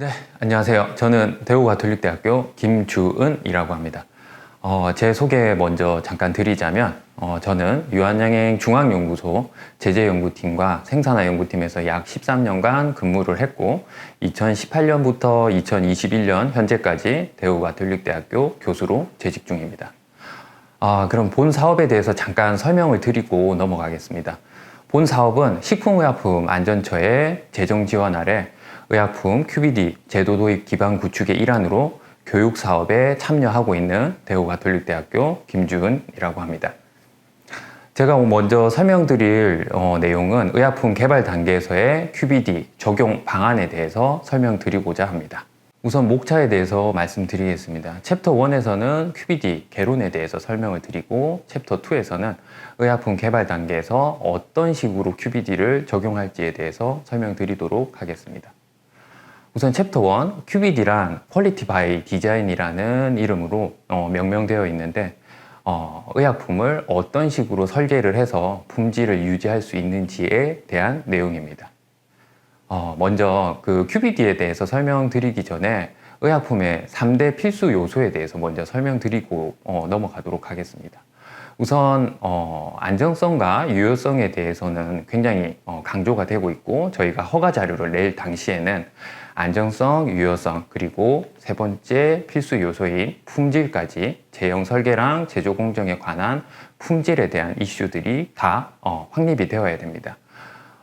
네, 안녕하세요. 저는 대구가톨릭대학교 김주은이라고 합니다. 제 소개 먼저 잠깐 드리자면 저는 유한양행 중앙연구소 제재연구팀과 생산화연구팀에서 약 13년간 근무를 했고 2018년부터 2021년 현재까지 대구가톨릭대학교 교수로 재직 중입니다. 그럼 본 사업에 대해서 잠깐 설명을 드리고 넘어가겠습니다. 본 사업은 식품의약품안전처의 재정 지원 아래 의약품 QBD 제도 도입 기반 구축의 일환으로 교육 사업에 참여하고 있는 대구가톨릭대학교 김주은이라고 합니다. 제가 먼저 설명드릴 내용은 의약품 개발 단계에서의 QBD 적용 방안에 대해서 설명드리고자 합니다. 우선 목차에 대해서 말씀드리겠습니다. 챕터 1에서는 QBD 개론에 대해서 설명을 드리고 챕터 2에서는 의약품 개발 단계에서 어떤 식으로 QBD를 적용할지에 대해서 설명드리도록 하겠습니다. 우선 챕터 1, QBD란 Quality by Design이라는 이름으로 명명되어 있는데 의약품을 어떤 식으로 설계를 해서 품질을 유지할 수 있는지에 대한 내용입니다. 먼저 그 QBD에 대해서 설명드리기 전에 의약품의 3대 필수 요소에 대해서 먼저 설명드리고 넘어가도록 하겠습니다. 우선 안정성과 유효성에 대해서는 굉장히 강조가 되고 있고 저희가 허가 자료를 낼 당시에는 안정성, 유효성, 그리고 세 번째 필수 요소인 품질까지 제형 설계랑 제조 공정에 관한 품질에 대한 이슈들이 다 확립이 되어야 됩니다.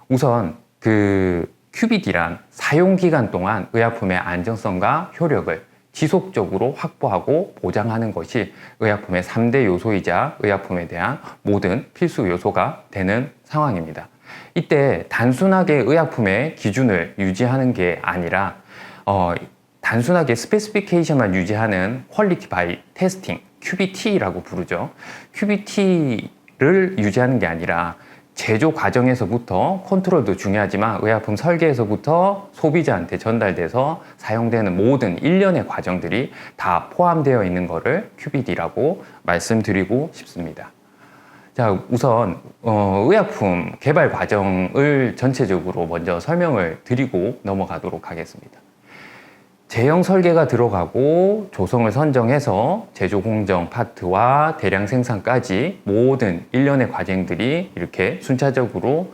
우선 그 QBD란 사용 기간 동안 의약품의 안정성과 효력을 지속적으로 확보하고 보장하는 것이 의약품의 3대 요소이자 의약품에 대한 모든 필수 요소가 되는 상황입니다. 이때 단순하게 의약품의 기준을 유지하는 게 아니라 단순하게 스페시피케이션만 유지하는 퀄리티 바이 테스팅, QBT라고 부르죠. QBT를 유지하는 게 아니라 제조 과정에서부터 컨트롤도 중요하지만 의약품 설계에서부터 소비자한테 전달돼서 사용되는 모든 일련의 과정들이 다 포함되어 있는 것을 QBD라고 말씀드리고 싶습니다. 자, 우선 의약품 개발 과정을 전체적으로 먼저 설명을 드리고 넘어가도록 하겠습니다. 제형 설계가 들어가고 조성을 선정해서 제조 공정 파트와 대량 생산까지 모든 일련의 과정들이 이렇게 순차적으로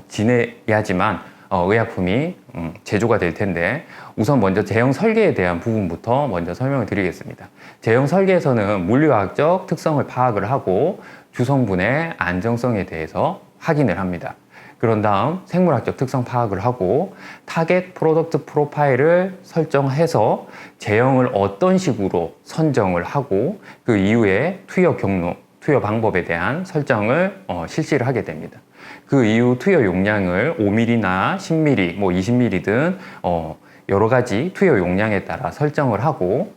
진행해야지만 의약품이 제조가 될 텐데 우선 먼저 제형 설계에 대한 부분부터 먼저 설명을 드리겠습니다. 제형 설계에서는 물리화학적 특성을 파악을 하고 주성분의 안정성에 대해서 확인을 합니다. 그런 다음 생물학적 특성 파악을 하고 타겟 프로덕트 프로파일을 설정해서 제형을 어떤 식으로 선정을 하고 그 이후에 투여 경로, 투여 방법에 대한 설정을 실시를 하게 됩니다. 그 이후 투여 용량을 5mm나 10mm, 20mm든 여러 가지 투여 용량에 따라 설정을 하고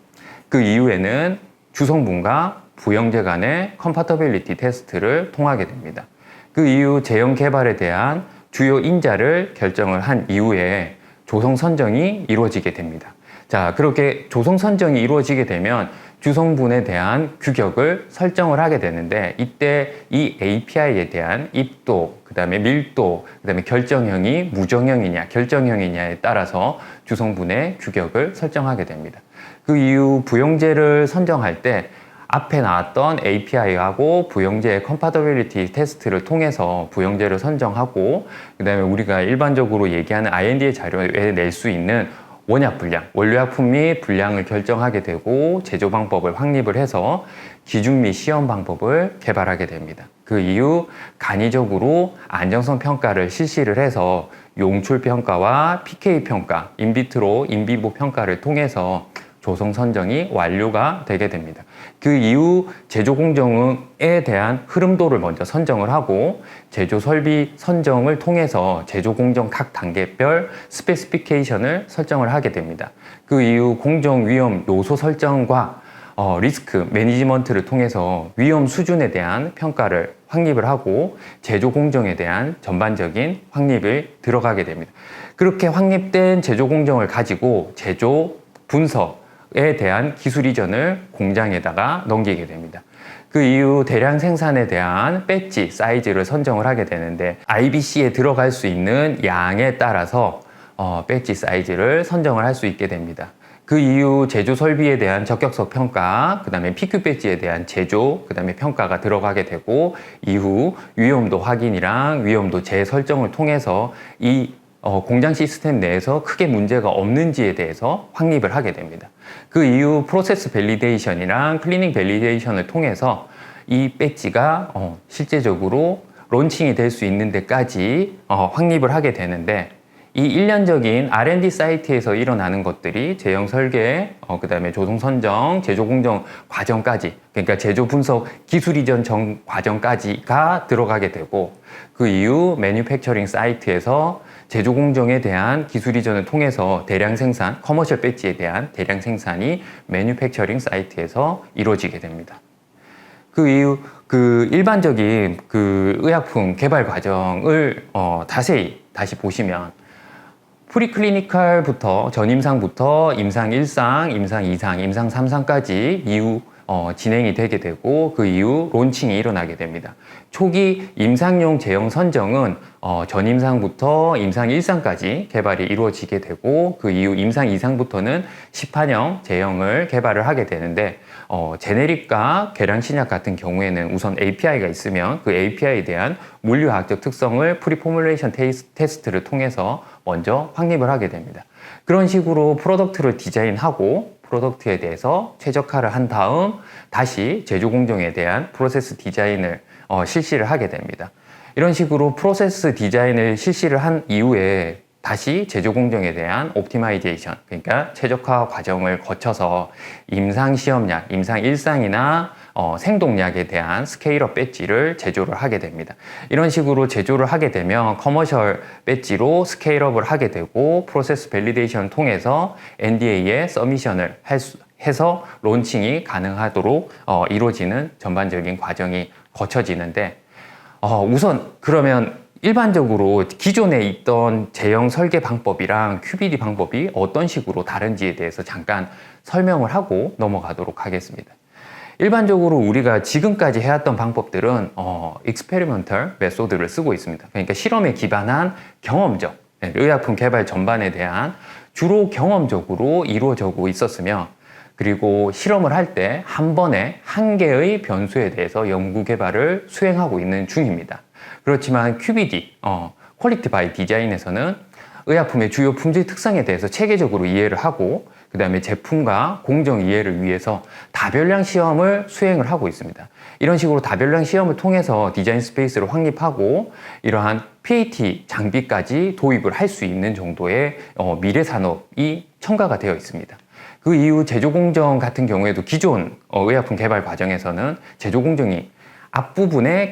그 이후에는 주성분과 부영제 간의 컴파터빌리티 테스트를 통하게 됩니다. 그 이후 제형 개발에 대한 주요 인자를 결정을 한 이후에 조성 선정이 이루어지게 됩니다. 자, 그렇게 조성 선정이 이루어지게 되면 주성분에 대한 규격을 설정을 하게 되는데 이때 이 API에 대한 입도, 그 다음에 밀도, 그 다음에 결정형이 무정형이냐 결정형이냐에 따라서 주성분의 규격을 설정하게 됩니다. 그 이후 부영제를 선정할 때 앞에 나왔던 API하고 부영제의 컴파터빌리티 테스트를 통해서 부영제를 선정하고 그 다음에 우리가 일반적으로 얘기하는 R&D 자료에 낼 수 있는 원약 분량, 원료약품 및 분량을 결정하게 되고 제조 방법을 확립을 해서 기준 및 시험 방법을 개발하게 됩니다. 그 이후 간이적으로 안정성 평가를 실시를 해서 용출 평가와 PK 평가, 인비트로, 인비보 평가를 통해서 조성 선정이 완료가 되게 됩니다. 그 이후 제조 공정에 대한 흐름도를 먼저 선정을 하고 제조 설비 선정을 통해서 제조 공정 각 단계별 스페시피케이션을 설정을 하게 됩니다. 그 이후 공정 위험 요소 설정과 리스크 매니지먼트를 통해서 위험 수준에 대한 평가를 확립을 하고 제조 공정에 대한 전반적인 확립을 들어가게 됩니다. 그렇게 확립된 제조 공정을 가지고 제조 분석에 대한 기술 이전을 공장에다가 넘기게 됩니다. 그 이후 대량 생산에 대한 배지 사이즈를 선정을 하게 되는데 IBC에 들어갈 수 있는 양에 따라서 배지 사이즈를 선정을 할 수 있게 됩니다. 그 이후 제조 설비에 대한 적격성 평가, 그 다음에 PQ 배지에 대한 제조, 그 다음에 평가가 들어가게 되고, 이후 위험도 확인이랑 위험도 재설정을 통해서 이 공장 시스템 내에서 크게 문제가 없는지에 대해서 확립을 하게 됩니다. 그 이후 프로세스 밸리데이션이랑 클리닝 밸리데이션을 통해서 이 배지가 실제적으로 론칭이 될 수 있는 데까지 확립을 하게 되는데, 이 일련적인 R&D 사이트에서 일어나는 것들이 제형 설계, 그 다음에 조성 선정, 제조 공정 과정까지, 그러니까 제조 분석 기술 이전 전 과정까지가 들어가게 되고, 그 이후 매뉴팩처링 사이트에서 제조 공정에 대한 기술 이전을 통해서 대량 생산, 커머셜 배지에 대한 대량 생산이 매뉴팩처링 사이트에서 이루어지게 됩니다. 그 이후 그 일반적인 그 의약품 개발 과정을 다시 보시면, 프리클리니컬부터 전임상부터 임상 1상, 임상 2상, 임상 3상까지 이후 진행이 되게 되고, 그 이후 론칭이 일어나게 됩니다. 초기 임상용 제형 선정은 전임상부터 임상 1상까지 개발이 이루어지게 되고, 그 이후 임상 2상부터는 시판형 제형을 개발을 하게 되는데, 제네릭과 계량 신약 같은 경우에는 우선 API가 있으면 그 API에 대한 물리화학적 특성을 프리포뮬레이션 테스트를 통해서 먼저 확립을 하게 됩니다. 그런 식으로 프로덕트를 디자인하고 프로덕트에 대해서 최적화를 한 다음 다시 제조 공정에 대한 프로세스 디자인을 실시를 하게 됩니다. 이런 식으로 프로세스 디자인을 실시를 한 이후에 다시 제조 공정에 대한 옵티마이제이션, 그러니까 최적화 과정을 거쳐서 임상 시험약, 임상 1상이나 생동약에 대한 스케일업 배지를 제조를 하게 됩니다. 이런 식으로 제조를 하게 되면 커머셜 배지로 스케일업을 하게 되고, 프로세스 밸리데이션을 통해서 NDA에 서미션을 해서 론칭이 가능하도록 이루어지는 전반적인 과정이 거쳐지는데, 우선 그러면 일반적으로 기존에 있던 제형 설계 방법이랑 QBD 방법이 어떤 식으로 다른지에 대해서 잠깐 설명을 하고 넘어가도록 하겠습니다. 일반적으로 우리가 지금까지 해왔던 방법들은 experimental 메소드를 쓰고 있습니다. 그러니까 실험에 기반한 경험적, 의약품 개발 전반에 대한 주로 경험적으로 이루어지고 있었으며, 그리고 실험을 할 때 한 번에 한 개의 변수에 대해서 연구 개발을 수행하고 있는 중입니다. 그렇지만 QBD, Quality by Design에서는 의약품의 주요 품질 특성에 대해서 체계적으로 이해를 하고, 그 다음에 제품과 공정 이해를 위해서 다별량 시험을 수행을 하고 있습니다. 이런 식으로 다별량 시험을 통해서 디자인 스페이스를 확립하고 이러한 PAT 장비까지 도입을 할 수 있는 정도의 미래 산업이 첨가가 되어 있습니다. 그 이후 제조 공정 같은 경우에도 기존 의약품 개발 과정에서는 제조 공정이 앞부분에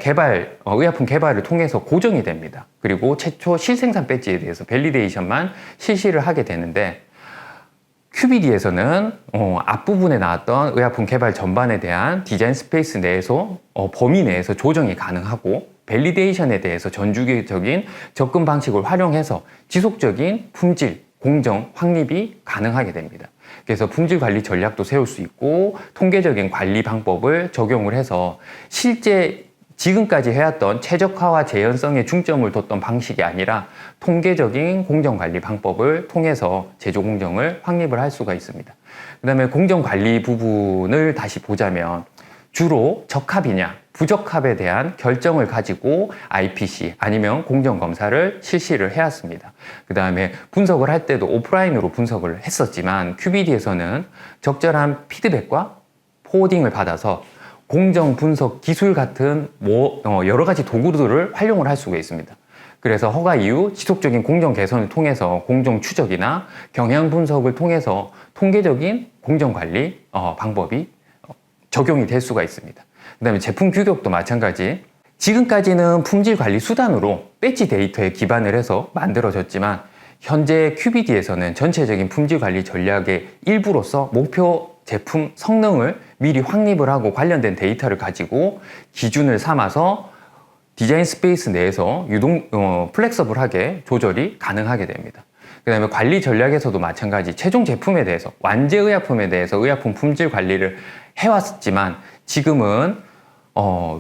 의약품 개발을 통해서 고정이 됩니다. 그리고 최초 실생산 배지에 대해서 밸리데이션만 실시를 하게 되는데, QBD에서는 앞부분에 나왔던 의약품 개발 전반에 대한 디자인 스페이스 내에서 범위 내에서 조정이 가능하고, 밸리데이션에 대해서 전주기적인 접근 방식을 활용해서 지속적인 품질, 공정, 확립이 가능하게 됩니다. 그래서 품질 관리 전략도 세울 수 있고, 통계적인 관리 방법을 적용을 해서 실제 지금까지 해왔던 최적화와 재현성에 중점을 뒀던 방식이 아니라 통계적인 공정관리 방법을 통해서 제조 공정을 확립을 할 수가 있습니다. 그 다음에 공정관리 부분을 다시 보자면, 주로 적합이냐 부적합에 대한 결정을 가지고 IPC 아니면 공정검사를 실시를 해왔습니다. 그 다음에 분석을 할 때도 오프라인으로 분석을 했었지만, QBD에서는 적절한 피드백과 포워딩을 받아서 공정 분석 기술 같은 여러 가지 도구들을 활용을 할 수가 있습니다. 그래서 허가 이후 지속적인 공정 개선을 통해서 공정 추적이나 경향 분석을 통해서 통계적인 공정 관리 방법이 적용이 될 수가 있습니다. 그 다음에 제품 규격도 마찬가지. 지금까지는 품질 관리 수단으로 배지 데이터에 기반을 해서 만들어졌지만, 현재 QBD에서는 전체적인 품질 관리 전략의 일부로서 목표 제품 성능을 미리 확립을 하고 관련된 데이터를 가지고 기준을 삼아서 디자인 스페이스 내에서 플렉서블하게 조절이 가능하게 됩니다. 그 다음에 관리 전략에서도 마찬가지, 최종 제품에 대해서, 완제 의약품에 대해서 의약품 품질 관리를 해왔지만, 지금은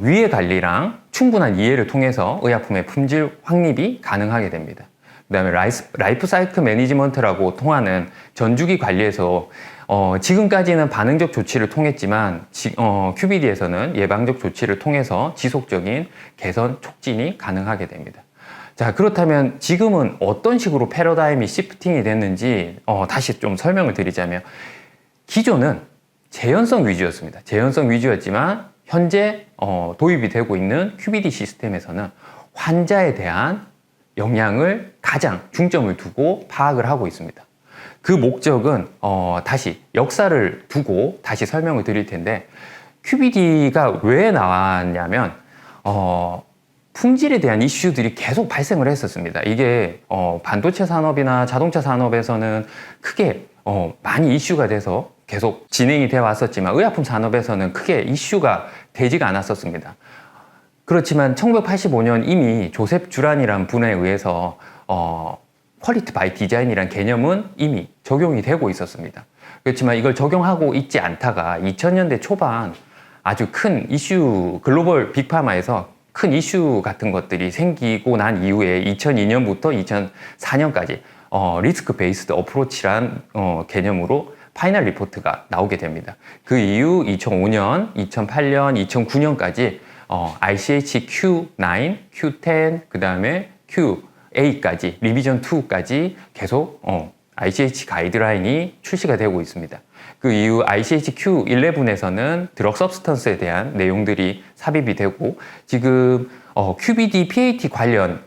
위해 관리랑 충분한 이해를 통해서 의약품의 품질 확립이 가능하게 됩니다. 그다음에 라이프 사이클 매니지먼트라고 통하는 전주기 관리에서 지금까지는 반응적 조치를 통했지만 QBD에서는 예방적 조치를 통해서 지속적인 개선 촉진이 가능하게 됩니다. 자, 그렇다면 지금은 어떤 식으로 패러다임이 시프팅이 됐는지 다시 좀 설명을 드리자면, 기존은 재현성 위주였습니다. 재현성 위주였지만 현재 도입이 되고 있는 QBD 시스템에서는 환자에 대한 영향을 가장 중점을 두고 파악을 하고 있습니다. 그 목적은 다시 역사를 두고 다시 설명을 드릴 텐데, QBD가 왜 나왔냐면 품질에 대한 이슈들이 계속 발생을 했었습니다. 이게 반도체 산업이나 자동차 산업에서는 크게 많이 이슈가 돼서 계속 진행이 되어 왔었지만, 의약품 산업에서는 크게 이슈가 되지가 않았었습니다. 그렇지만 1985년 이미 조셉 주란이라는 분에 의해서 퀄리티 바이 디자인이라는 개념은 이미 적용이 되고 있었습니다. 그렇지만 이걸 적용하고 있지 않다가 2000년대 초반 아주 큰 이슈, 글로벌 빅파마에서 큰 이슈 같은 것들이 생기고 난 이후에 2002년부터 2004년까지 리스크 베이스드 어프로치란 개념으로 파이널 리포트가 나오게 됩니다. 그 이후 2005년, 2008년, 2009년까지 ICH Q9, Q10, 그 다음에 QA까지, 리비전 2까지 계속 ICH 가이드라인이 출시가 되고 있습니다. 그 이후 ICH Q11에서는 드럭 서브스턴스에 대한 내용들이 삽입이 되고, 지금 QBD, PAT 관련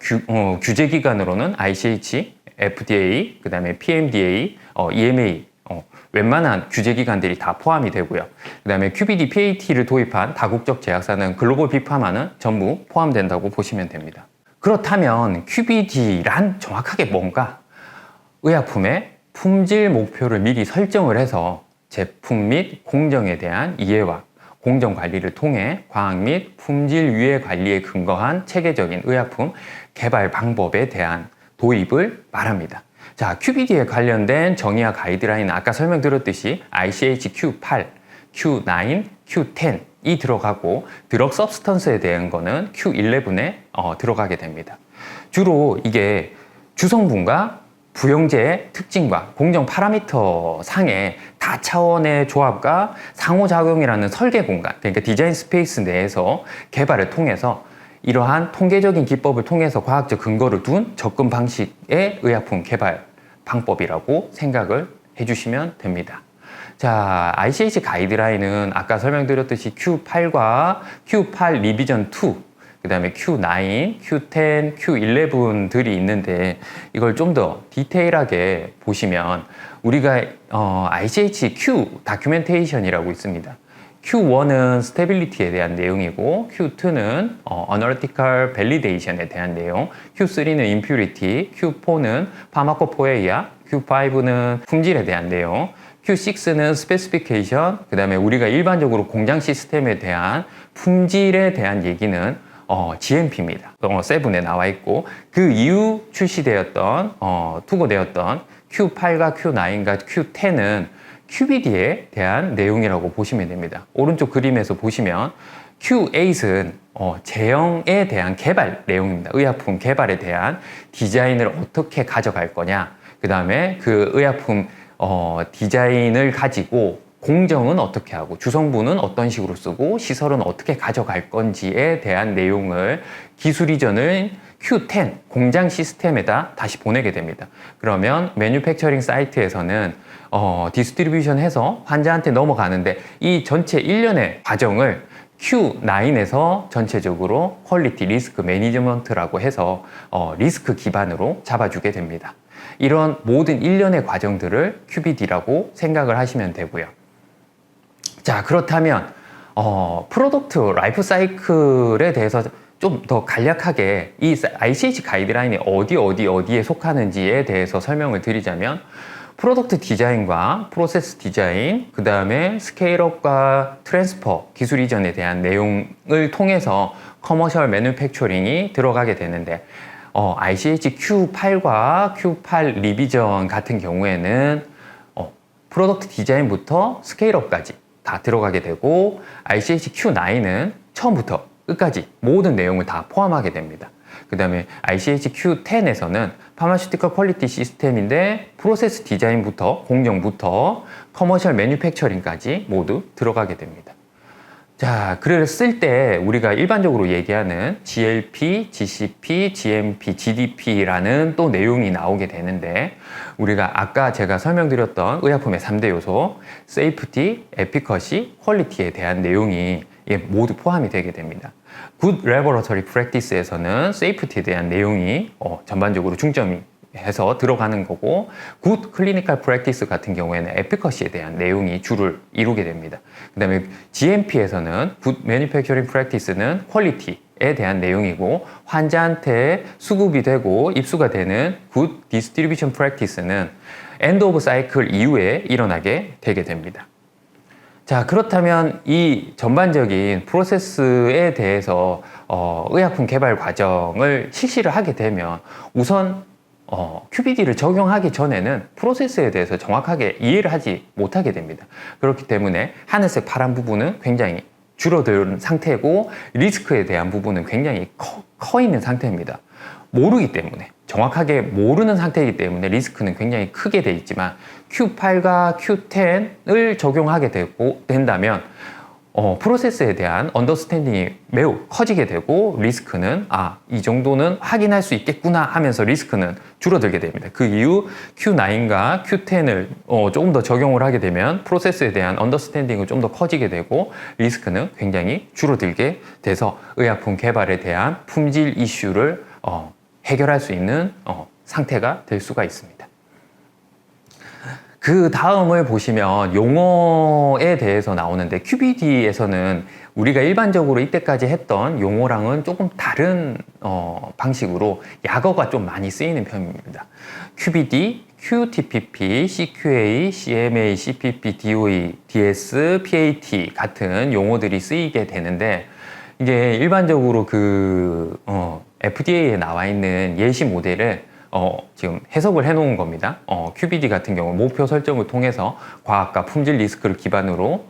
규제 기관으로는 ICH, FDA, 그 다음에 PMDA, EMA, 웬만한 규제기관들이 다 포함이 되고요. 그 다음에 QBD, PAT를 도입한 다국적 제약사는 글로벌 빅파마는 전부 포함된다고 보시면 됩니다. 그렇다면 QBD란 정확하게 뭔가? 의약품의 품질 목표를 미리 설정을 해서 제품 및 공정에 대한 이해와 공정 관리를 통해 과학 및 품질 유해 관리에 근거한 체계적인 의약품 개발 방법에 대한 도입을 말합니다. 자, QBD에 관련된 정의와 가이드라인은 아까 설명드렸듯이 ICH Q8, Q9, Q10이 들어가고, 드럭 서브스턴스에 대한 거는 Q11에 들어가게 됩니다. 주로 이게 주성분과 부영제의 특징과 공정 파라미터 상의 다차원의 조합과 상호작용이라는 설계 공간, 그러니까 디자인 스페이스 내에서 개발을 통해서 이러한 통계적인 기법을 통해서 과학적 근거를 둔 접근 방식의 의약품 개발 방법이라고 생각을 해주시면 됩니다. 자, ICH 가이드라인은 아까 설명드렸듯이 Q8과 Q8 리비전 2, 그 다음에 Q9, Q10, Q11들이 있는데, 이걸 좀 더 디테일하게 보시면 우리가 ICH Q 다큐멘테이션이라고 있습니다. Q1은 스테빌리티에 대한 내용이고, Q2는 Analytical Validation에 대한 내용, Q3는 Impurity, Q4는 Pharmacopoeia, Q5는 품질에 대한 내용, Q6는 Specification, 그 다음에 우리가 일반적으로 공장 시스템에 대한 품질에 대한 얘기는 GMP입니다. 7에 나와 있고, 그 이후 출시되었던, 투고되었던 Q8과 Q9과 Q10은 QBD에 대한 내용이라고 보시면 됩니다. 오른쪽 그림에서 보시면 Q8은 제형에 대한 개발 내용입니다. 의약품 개발에 대한 디자인을 어떻게 가져갈 거냐, 그 다음에 그 의약품 디자인을 가지고 공정은 어떻게 하고 주성분은 어떤 식으로 쓰고 시설은 어떻게 가져갈 건지에 대한 내용을 기술 이전을 Q10 공장 시스템에다 다시 보내게 됩니다. 그러면 매뉴팩처링 사이트에서는 디스트리뷰션 해서 환자한테 넘어가는데, 이 전체 일련의 과정을 Q9에서 전체적으로 퀄리티 리스크 매니지먼트라고 해서 리스크 기반으로 잡아주게 됩니다. 이런 모든 일련의 과정들을 QBD라고 생각을 하시면 되고요. 자, 그렇다면 프로덕트 라이프 사이클에 대해서 좀 더 간략하게 이 ICH 가이드라인이 어디에 속하는지에 대해서 설명을 드리자면, 프로덕트 디자인과 프로세스 디자인, 그 다음에 스케일업과 트랜스퍼 기술 이전에 대한 내용을 통해서 커머셜 매뉴팩처링이 들어가게 되는데, ICH Q8과 Q8 리비전 같은 경우에는 프로덕트 디자인부터 스케일업까지 다 들어가게 되고, ICH Q9은 처음부터 끝까지 모든 내용을 다 포함하게 됩니다. 그 다음에 ICH Q10에서는 파마슈티컬 퀄리티 시스템인데 프로세스 디자인부터 공정부터 커머셜 매뉴팩처링까지 모두 들어가게 됩니다. 자, 글을 쓸 때 우리가 일반적으로 얘기하는 GLP, GCP, GMP, GDP라는 또 내용이 나오게 되는데 우리가 아까 제가 설명드렸던 의약품의 3대 요소 세이프티, 에피커시, 퀄리티에 대한 내용이 모두 포함이 되게 됩니다. Good Laboratory Practice에서는 세이프티에 대한 내용이 전반적으로 중점이 해서 들어가는 거고 Good Clinical Practice 같은 경우에는 에피커시에 대한 내용이 주를 이루게 됩니다. 그 다음에 GMP에서는 Good Manufacturing Practice는 퀄리티에 대한 내용이고 환자한테 수급이 되고 입수가 되는 Good Distribution Practice는 End of Cycle 이후에 일어나게 되게 됩니다. 자, 그렇다면 이 전반적인 프로세스에 대해서 의약품 개발 과정을 실시를 하게 되면 우선 QBD를 적용하기 전에는 프로세스에 대해서 정확하게 이해를 하지 못하게 됩니다. 그렇기 때문에 하늘색 파란 부분은 굉장히 줄어든 상태고 리스크에 대한 부분은 굉장히 커 있는 상태입니다. 모르기 때문에 정확하게 모르는 상태이기 때문에 리스크는 굉장히 크게 돼 있지만 Q8과 Q10을 적용하게 된다면 프로세스에 대한 언더스탠딩이 매우 커지게 되고 리스크는 이 정도는 확인할 수 있겠구나 하면서 리스크는 줄어들게 됩니다. 그 이후 Q9과 Q10을 조금 더 적용을 하게 되면 프로세스에 대한 언더스탠딩은 좀 더 커지게 되고 리스크는 굉장히 줄어들게 돼서 의약품 개발에 대한 품질 이슈를 해결할 수 있는 상태가 될 수가 있습니다. 그 다음을 보시면 용어에 대해서 나오는데 QBD에서는 우리가 일반적으로 이때까지 했던 용어랑은 조금 다른 방식으로 약어가 좀 많이 쓰이는 편입니다. QBD, QTPP, CQA, CMA, CPP, DOE, DS, PAT 같은 용어들이 쓰이게 되는데 이게 일반적으로 FDA에 나와 있는 예시 모델을 지금 해석을 해 놓은 겁니다. QBD 같은 경우 목표 설정을 통해서 과학과 품질 리스크를 기반으로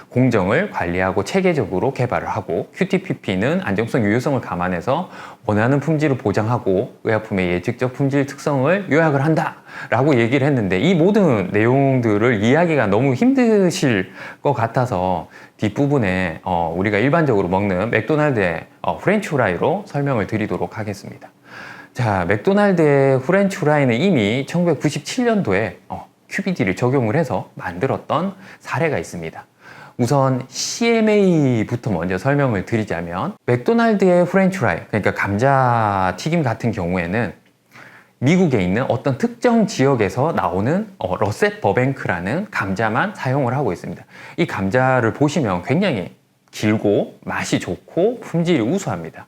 공정을 관리하고 체계적으로 개발을 하고 QTPP는 안정성, 유효성을 감안해서 원하는 품질을 보장하고 의약품의 예측적 품질 특성을 요약을 한다 라고 얘기를 했는데 이 모든 내용들을 이해하기가 너무 힘드실 것 같아서 뒷부분에 우리가 일반적으로 먹는 맥도날드의 프렌치 후라이로 설명을 드리도록 하겠습니다. 자, 맥도날드의 프렌치 후라이는 이미 1997년도에 QBD를 적용을 해서 만들었던 사례가 있습니다. 우선 CMA부터 먼저 설명을 드리자면 맥도날드의 프렌치 후라이, 그러니까 감자튀김 같은 경우에는 미국에 있는 어떤 특정 지역에서 나오는 러셋 버뱅크라는 감자만 사용을 하고 있습니다. 이 감자를 보시면 굉장히 길고 맛이 좋고 품질이 우수합니다.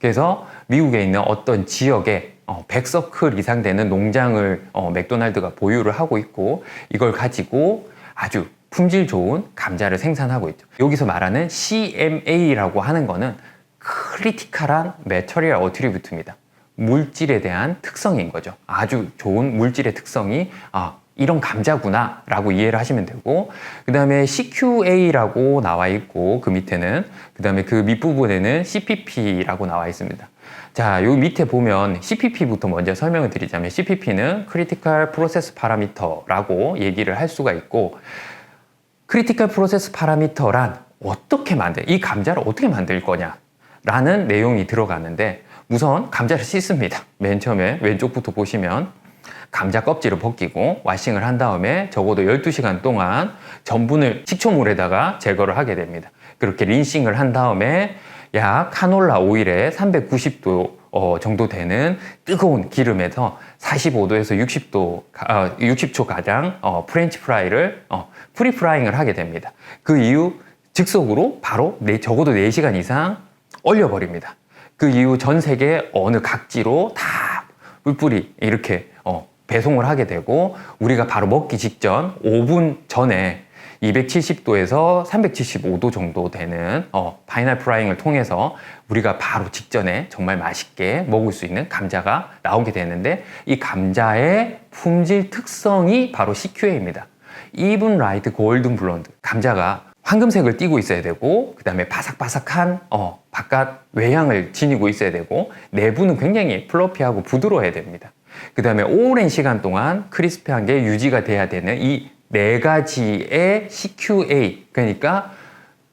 그래서 미국에 있는 어떤 지역에 100서클 이상 되는 농장을 맥도날드가 보유를 하고 있고 이걸 가지고 아주 품질 좋은 감자를 생산하고 있죠. 여기서 말하는 CMA라고 하는 거는 크리티컬한 매터리얼 어트리뷰트입니다. 물질에 대한 특성인 거죠. 아주 좋은 물질의 특성이 이런 감자구나 라고 이해를 하시면 되고 그 다음에 CQA라고 나와 있고 그 밑에는 그 다음에 그 밑부분에는 CPP라고 나와 있습니다. 자, 요 밑에 보면 CPP부터 먼저 설명을 드리자면 CPP는 Critical Process Parameter라고 얘기를 할 수가 있고 크리티컬 프로세스 파라미터란 이 감자를 어떻게 만들 거냐 라는 내용이 들어가는데 우선 감자를 씻습니다. 맨 처음에 왼쪽부터 보시면 감자 껍질을 벗기고 와싱을 한 다음에 적어도 12시간 동안 전분을 식초물에다가 제거를 하게 됩니다. 그렇게 린싱을 한 다음에 약 카놀라 오일에 390도 정도 되는 뜨거운 기름에서 45도에서 60초 가량 프렌치 프라이를 프리프라잉을 하게 됩니다. 그 이후 즉석으로 바로 적어도 4시간 이상 얼려버립니다. 그 이후 전 세계 어느 각지로 다 뿔뿔이 이렇게 배송을 하게 되고 우리가 바로 먹기 직전 5분 전에 270도에서 375도 정도 되는 파이널 프라잉을 통해서 우리가 바로 직전에 정말 맛있게 먹을 수 있는 감자가 나오게 되는데 이 감자의 품질 특성이 바로 CQA입니다. Even Right Golden Blonde. 감자가 황금색을 띠고 있어야 되고, 그 다음에 바삭바삭한 바깥 외향을 지니고 있어야 되고, 내부는 굉장히 플러피하고 부드러워야 됩니다. 그 다음에 오랜 시간 동안 크리스피한 게 유지가 돼야 되는 이 네 가지의 CQA, 그러니까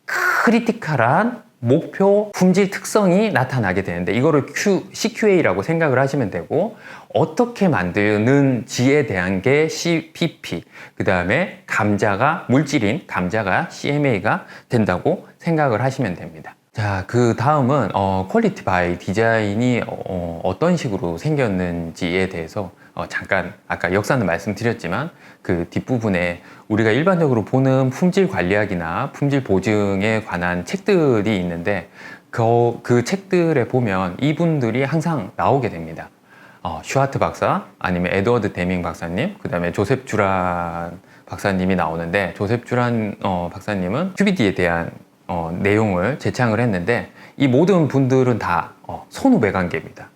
크리티컬한 목표 품질 특성이 나타나게 되는데, 이거를 CQA라고 생각을 하시면 되고, 어떻게 만드는지에 대한 게 CPP, 그 다음에 감자가 물질인 감자가 CMA가 된다고 생각을 하시면 됩니다. 자, 그 다음은 퀄리티 바이 디자인이 어떤 식으로 생겼는지에 대해서 잠깐 아까 역사는 말씀드렸지만, 그 뒷부분에 우리가 일반적으로 보는 품질 관리학이나 품질 보증에 관한 책들이 있는데, 그 책들에 보면 이분들이 항상 나오게 됩니다. 슈하트 박사, 아니면 에드워드 데밍 박사님, 그 다음에 조셉 주란 박사님이 나오는데, 조셉 주란 박사님은 QBD에 대한 내용을 제창을 했는데, 이 모든 분들은 다 선후배 관계입니다.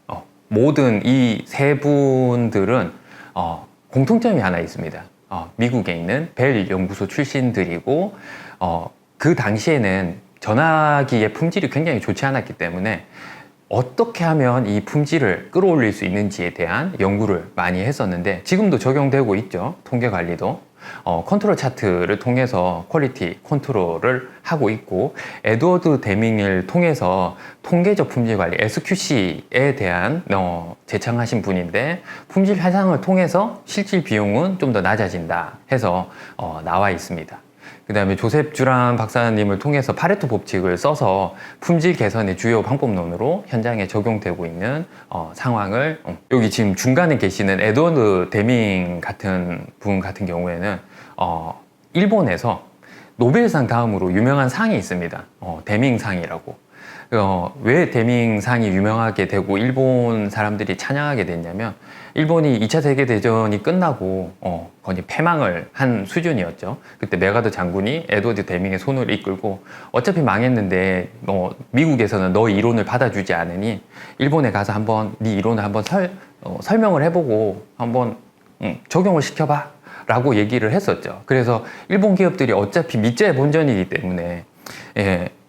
모든 이 세 분들은 공통점이 하나 있습니다. 미국에 있는 벨 연구소 출신들이고, 그 당시에는 전화기의 품질이 굉장히 좋지 않았기 때문에 어떻게 하면 이 품질을 끌어올릴 수 있는지에 대한 연구를 많이 했었는데, 지금도 적용되고 있죠. 통계 관리도. 컨트롤 차트를 통해서 퀄리티 컨트롤을 하고 있고, 에드워드 데밍을 통해서 통계적 품질 관리 SQC에 대한 제창하신 분인데, 품질 향상을 통해서 실질 비용은 좀 더 낮아진다 해서 나와 있습니다. 그 다음에 조셉 주란 박사님을 통해서 파레토 법칙을 써서 품질 개선의 주요 방법론으로 현장에 적용되고 있는 상황을, 여기 지금 중간에 계시는 에드워드 데밍 같은 분 같은 경우에는 일본에서 노벨상 다음으로 유명한 상이 있습니다. 데밍상이라고. 왜 데밍상이 유명하게 되고 일본 사람들이 찬양하게 됐냐면, 일본이 2차 세계대전이 끝나고 거의 패망을 한 수준이었죠. 그때 메가더 장군이 에드워드 데밍의 손을 이끌고, 어차피 망했는데 미국에서는 너 이론을 받아주지 않으니 일본에 가서 한번 네 이론을 한번 설명을 해보고 한번 적용을 시켜봐 라고 얘기를 했었죠. 그래서 일본 기업들이 어차피 밑자의 본전이기 때문에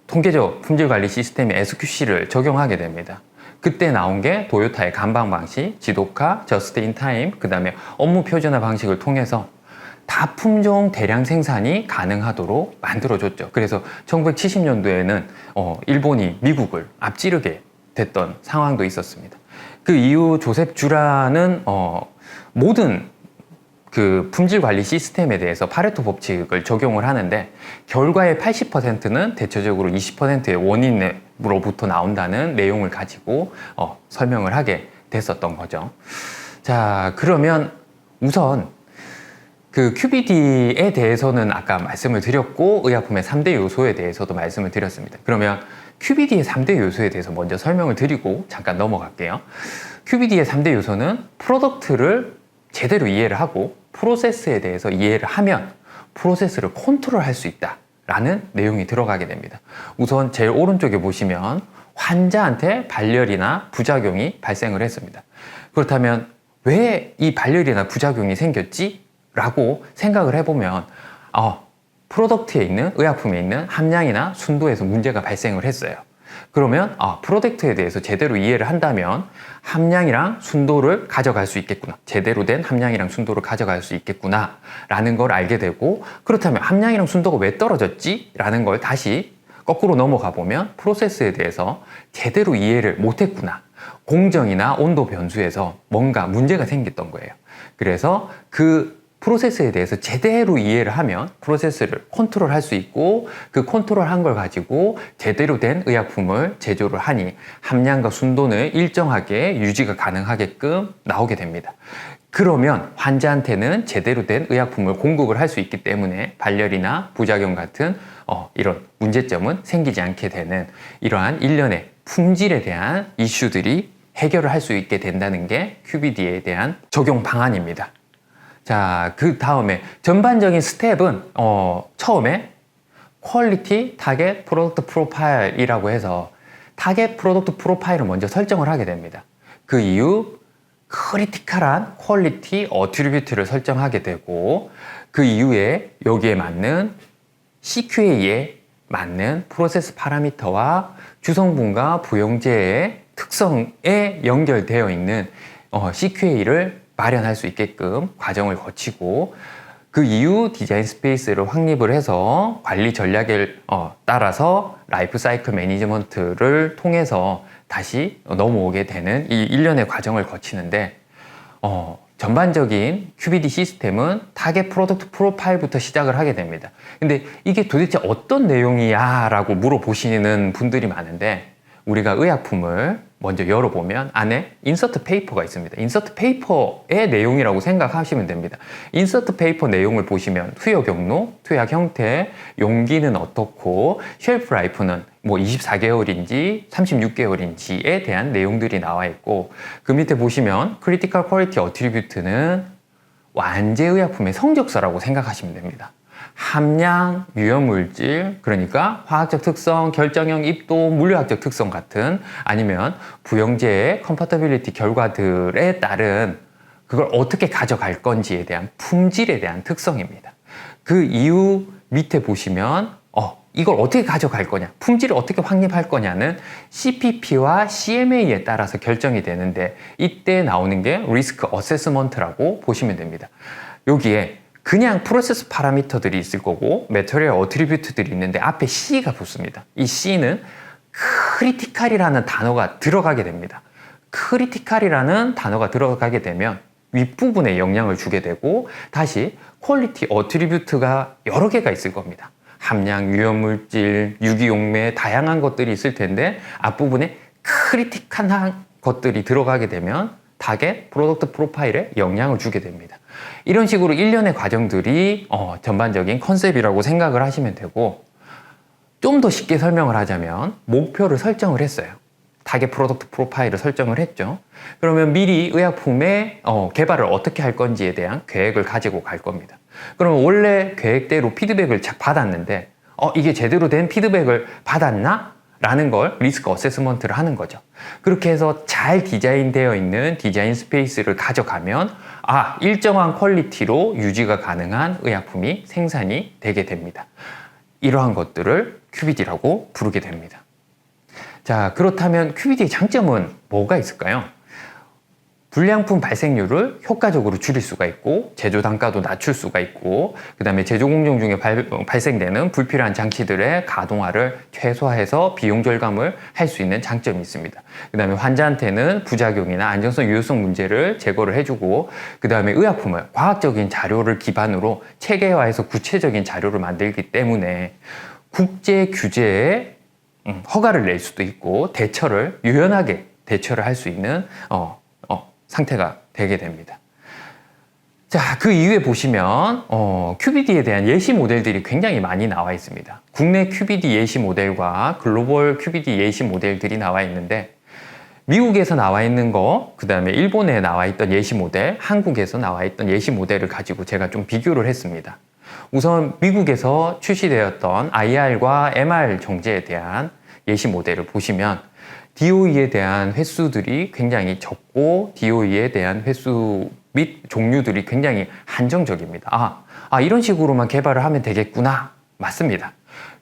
통계적 품질관리 시스템의 SQC를 적용하게 됩니다. 그때 나온 게 도요타의 간방 방식, 지도카, 저스트 인 타임, 그 다음에 업무 표준화 방식을 통해서 다품종 대량 생산이 가능하도록 만들어줬죠. 그래서 1970년도에는 일본이 미국을 앞지르게 됐던 상황도 있었습니다. 그 이후 조셉 주란은 모든 그 품질 관리 시스템에 대해서 파레토 법칙을 적용을 하는데, 결과의 80%는 대체적으로 20%의 원인으로부터 나온다는 내용을 가지고 설명을 하게 됐었던 거죠. 자, 그러면 우선 그 QBD에 대해서는 아까 말씀을 드렸고, 의약품의 3대 요소에 대해서도 말씀을 드렸습니다. 그러면 QBD의 3대 요소에 대해서 먼저 설명을 드리고 잠깐 넘어갈게요. QBD의 3대 요소는 프로덕트를 제대로 이해를 하고 프로세스에 대해서 이해를 하면 프로세스를 컨트롤할 수 있다 라는 내용이 들어가게 됩니다. 우선 제일 오른쪽에 보시면 환자한테 발열이나 부작용이 발생을 했습니다. 그렇다면 왜 이 발열이나 부작용이 생겼지? 라고 생각을 해보면 프로덕트에 있는, 의약품에 있는 함량이나 순도에서 문제가 발생을 했어요. 그러면 프로덕트에 대해서 제대로 이해를 한다면 함량이랑 순도를 가져갈 수 있겠구나, 제대로 된 함량이랑 순도를 가져갈 수 있겠구나 라는 걸 알게 되고, 그렇다면 함량이랑 순도가 왜 떨어졌지? 라는 걸 다시 거꾸로 넘어가 보면 프로세스에 대해서 제대로 이해를 못했구나, 공정이나 온도 변수에서 뭔가 문제가 생겼던 거예요. 그래서 그 프로세스에 대해서 제대로 이해를 하면 프로세스를 컨트롤할 수 있고, 그 컨트롤한 걸 가지고 제대로 된 의약품을 제조를 하니 함량과 순도는 일정하게 유지가 가능하게끔 나오게 됩니다. 그러면 환자한테는 제대로 된 의약품을 공급을 할 수 있기 때문에 발열이나 부작용 같은 이런 문제점은 생기지 않게 되는, 이러한 일련의 품질에 대한 이슈들이 해결을 할 수 있게 된다는 게 QBD에 대한 적용 방안입니다. 자, 그 다음에 전반적인 스텝은 처음에 퀄리티 타겟 프로덕트 프로파일이라고 해서 타겟 프로덕트 프로파일을 먼저 설정을 하게 됩니다. 그 이후 크리티컬한 퀄리티 어트리뷰트를 설정하게 되고, 그 이후에 여기에 맞는 CQA에 맞는 프로세스 파라미터와 주성분과 부용제의 특성에 연결되어 있는 CQA를 마련할 수 있게끔 과정을 거치고, 그 이후 디자인 스페이스를 확립을 해서 관리 전략에 따라서 라이프 사이클 매니지먼트를 통해서 다시 넘어오게 되는 이 일련의 과정을 거치는데, 전반적인 QBD 시스템은 타겟 프로덕트 프로파일부터 시작을 하게 됩니다. 근데 이게 도대체 어떤 내용이야? 라고 물어보시는 분들이 많은데, 우리가 의약품을 먼저 열어보면 안에 인서트 페이퍼가 있습니다. 인서트 페이퍼의 내용이라고 생각하시면 됩니다. 인서트 페이퍼 내용을 보시면 투여 경로, 투약 형태, 용기는 어떻고, 쉘프 라이프는 뭐 24개월인지 36개월인지에 대한 내용들이 나와 있고, 그 밑에 보시면 크리티컬 퀄리티 어트리뷰트는 완제 의약품의 성적서라고 생각하시면 됩니다. 함량, 유효물질, 그러니까 화학적 특성, 결정형 입도, 물리학적 특성 같은, 아니면 부영제의 컴퍼터빌리티 결과들에 따른 그걸 어떻게 가져갈 건지에 대한 품질에 대한 특성입니다. 그 이후 밑에 보시면 이걸 어떻게 가져갈 거냐, 품질을 어떻게 확립할 거냐는 CPP와 CMA에 따라서 결정이 되는데, 이때 나오는 게 리스크 어세스먼트라고 보시면 됩니다. 여기에 그냥 프로세스 파라미터들이 있을 거고 매터리얼 어트리뷰트들이 있는데 앞에 C가 붙습니다. 이 C는 크리티컬이라는 단어가 들어가게 됩니다. 크리티컬이라는 단어가 들어가게 되면 윗부분에 영향을 주게 되고, 다시 퀄리티 어트리뷰트가 여러 개가 있을 겁니다. 함량, 유효물질, 유기용매, 다양한 것들이 있을 텐데 앞부분에 크리티컬한 것들이 들어가게 되면 타겟 프로덕트 프로파일에 영향을 주게 됩니다. 이런 식으로 일련의 과정들이 전반적인 컨셉이라고 생각을 하시면 되고, 좀 더 쉽게 설명을 하자면 목표를 설정을 했어요. 타겟 프로덕트 프로파일을 설정을 했죠. 그러면 미리 의약품의 개발을 어떻게 할 건지에 대한 계획을 가지고 갈 겁니다. 그러면 원래 계획대로 피드백을 받았는데 이게 제대로 된 피드백을 받았나? 라는 걸 리스크 어세스먼트를 하는 거죠. 그렇게 해서 잘 디자인되어 있는 디자인 스페이스를 가져가면 일정한 퀄리티로 유지가 가능한 의약품이 생산이 되게 됩니다. 이러한 것들을 QBD라고 부르게 됩니다. 자, 그렇다면 QBD의 장점은 뭐가 있을까요? 불량품 발생률을 효과적으로 줄일 수가 있고, 제조 단가도 낮출 수가 있고, 그 다음에 제조 공정 중에 발생되는 불필요한 장치들의 가동화를 최소화해서 비용 절감을 할 수 있는 장점이 있습니다. 그 다음에 환자한테는 부작용이나 안전성, 유효성 문제를 제거를 해주고, 그 다음에 의약품을 과학적인 자료를 기반으로 체계화해서 구체적인 자료를 만들기 때문에 국제 규제에 허가를 낼 수도 있고, 유연하게 대처를 할 수 있는 상태가 되게 됩니다. 자, 그 이후에 보시면 QBD에 대한 예시 모델들이 굉장히 많이 나와 있습니다. 국내 QBD 예시 모델과 글로벌 QBD 예시 모델들이 나와 있는데, 미국에서 나와 있는 거, 그 다음에 일본에 나와 있던 예시 모델, 한국에서 나와 있던 예시 모델을 가지고 제가 좀 비교를 했습니다. 우선 미국에서 출시되었던 IR과 MR 정제에 대한 예시 모델을 보시면 DOE에 대한 횟수들이 굉장히 적고, DOE에 대한 횟수 및 종류들이 굉장히 한정적입니다. 이런 식으로만 개발을 하면 되겠구나. 맞습니다.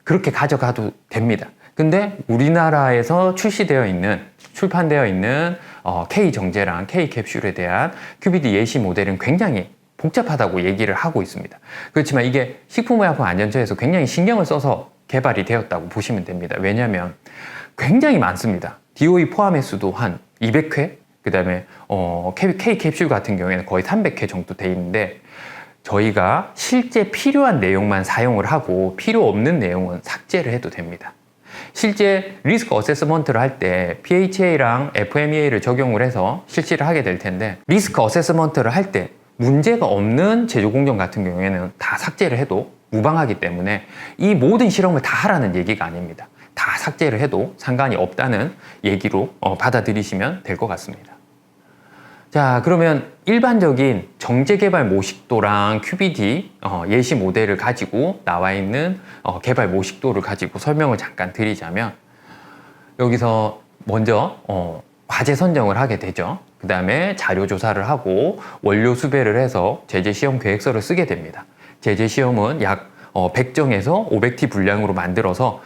그렇게 가져가도 됩니다. 근데 우리나라에서 출판되어 있는 K 정제랑 K 캡슐에 대한 QBD 예시 모델은 굉장히 복잡하다고 얘기를 하고 있습니다. 그렇지만 이게 식품의약품안전처에서 굉장히 신경을 써서 개발이 되었다고 보시면 됩니다. 왜냐하면 굉장히 많습니다. DOE 포함 횟수도 한 200회, 그 다음에 K 캡슐 같은 경우에는 거의 300회 정도 돼 있는데, 저희가 실제 필요한 내용만 사용을 하고 필요 없는 내용은 삭제를 해도 됩니다. 실제 리스크 어세스먼트를 할 때 PHA랑 FMEA를 적용을 해서 실시를 하게 될 텐데, 리스크 어세스먼트를 할 때 문제가 없는 제조 공정 같은 경우에는 다 삭제를 해도 무방하기 때문에 이 모든 실험을 다 하라는 얘기가 아닙니다. 다 삭제를 해도 상관이 없다는 얘기로 받아들이시면 될 것 같습니다. 자, 그러면 일반적인 정제개발 모식도랑 QBD 예시 모델을 가지고 나와 있는 개발 모식도를 가지고 설명을 잠깐 드리자면, 여기서 먼저 과제 선정을 하게 되죠. 그 다음에 자료 조사를 하고 원료 수배를 해서 제재 시험 계획서를 쓰게 됩니다. 제재 시험은 약 100정에서 500T 분량으로 만들어서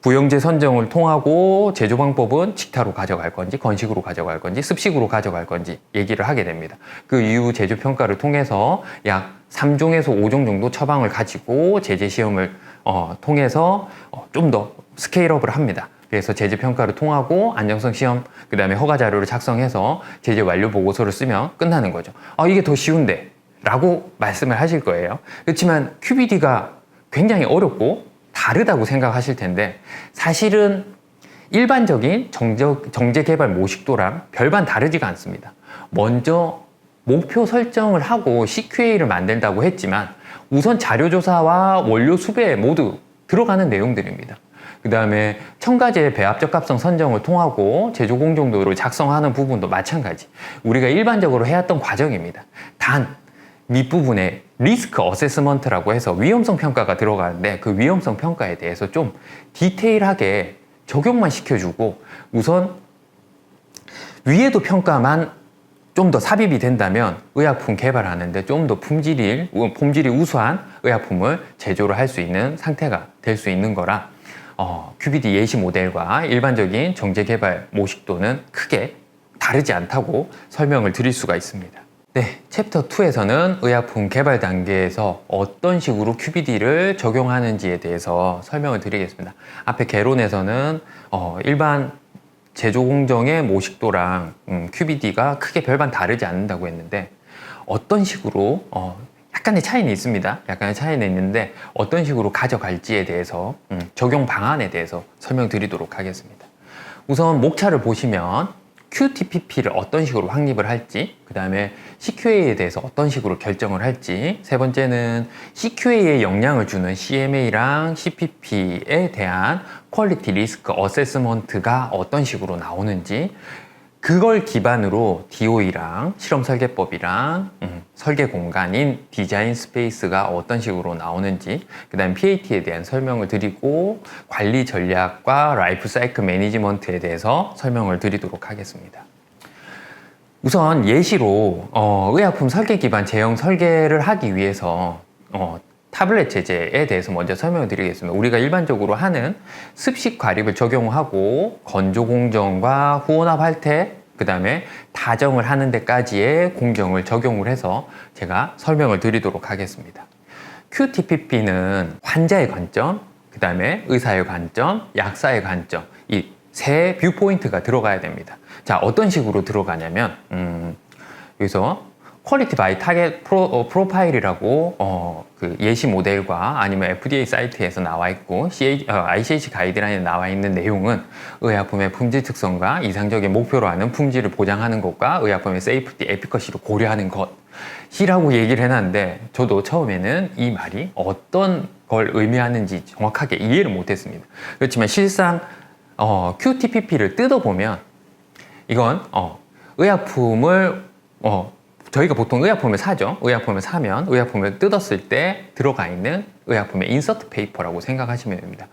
부영제 선정을 통하고 제조 방법은 직타로 가져갈 건지 건식으로 가져갈 건지 습식으로 가져갈 건지 얘기를 하게 됩니다. 그 이후 제조 평가를 통해서 약 3종에서 5종 정도 처방을 가지고 제재 시험을 통해서 좀 더 스케일업을 합니다. 그래서 제재 평가를 통하고 안정성 시험, 그 다음에 허가 자료를 작성해서 제재 완료 보고서를 쓰면 끝나는 거죠. 이게 더 쉬운데 라고 말씀을 하실 거예요. 그렇지만 QBD가 굉장히 어렵고 다르다고 생각하실 텐데 사실은 일반적인 정제 개발 모식도랑 별반 다르지가 않습니다. 먼저 목표 설정을 하고 CQA를 만든다고 했지만 우선 자료조사와 원료 수배 모두 들어가는 내용들입니다. 그 다음에 첨가제 배합적합성 선정을 통하고 제조 공정도를 작성하는 부분도 마찬가지. 우리가 일반적으로 해왔던 과정입니다. 단 밑부분에 리스크 어세스먼트라고 해서 위험성 평가가 들어가는데 그 위험성 평가에 대해서 좀 디테일하게 적용만 시켜주고 우선 위에도 평가만 좀 더 삽입이 된다면 의약품 개발하는데 좀 더 품질이 우수한 의약품을 제조를 할 수 있는 상태가 될 수 있는 거라 QBD 예시 모델과 일반적인 정제 개발 모식도는 크게 다르지 않다고 설명을 드릴 수가 있습니다. 네, 챕터 2에서는 의약품 개발 단계에서 어떤 식으로 QBD를 적용하는지에 대해서 설명을 드리겠습니다. 앞에 개론에서는 일반 제조 공정의 모식도랑 QBD가 크게 별반 다르지 않는다고 했는데 어떤 식으로 약간의 차이는 있습니다. 약간의 차이는 있는데 어떤 식으로 가져갈지에 대해서 적용 방안에 대해서 설명드리도록 하겠습니다. 우선 목차를 보시면 QTPP를 어떤 식으로 확립을 할지, 그 다음에 CQA에 대해서 어떤 식으로 결정을 할지, 세 번째는 CQA에 영향을 주는 CMA랑 CPP에 대한 퀄리티 리스크 어세스먼트가 어떤 식으로 나오는지, 그걸 기반으로 DOE랑 실험 설계법이랑 설계 공간인 디자인 스페이스가 어떤 식으로 나오는지, 그 다음 PAT에 대한 설명을 드리고 관리 전략과 라이프 사이클 매니지먼트에 대해서 설명을 드리도록 하겠습니다. 우선 예시로 의약품 설계 기반 제형 설계를 하기 위해서 타블렛 제제에 대해서 먼저 설명을 드리겠습니다. 우리가 일반적으로 하는 습식 과립을 적용하고 건조 공정과 후혼합 할때 그 다음에 다정을 하는 데까지의 공정을 적용을 해서 제가 설명을 드리도록 하겠습니다. QTPP는 환자의 관점, 그 다음에 의사의 관점, 약사의 관점, 이 세 뷰포인트가 들어가야 됩니다. 자, 어떤 식으로 들어가냐면 여기서 퀄리티 바이 타겟 프로파일이라고 그 예시 모델과 아니면 FDA 사이트에서 나와 있고 ICH 가이드라인에 나와 있는 내용은 의약품의 품질 특성과 이상적인 목표로 하는 품질을 보장하는 것과 의약품의 세이프티, 에피커시를 고려하는 것이라고 얘기를 해놨는데 저도 처음에는 이 말이 어떤 걸 의미하는지 정확하게 이해를 못했습니다. 그렇지만 실상 QTPP를 뜯어보면 이건 의약품을 저희가 보통 의약품을 사죠. 의약품을 사면 의약품을 뜯었을 때 들어가 있는 의약품의 인서트 페이퍼라고 생각하시면 됩니다.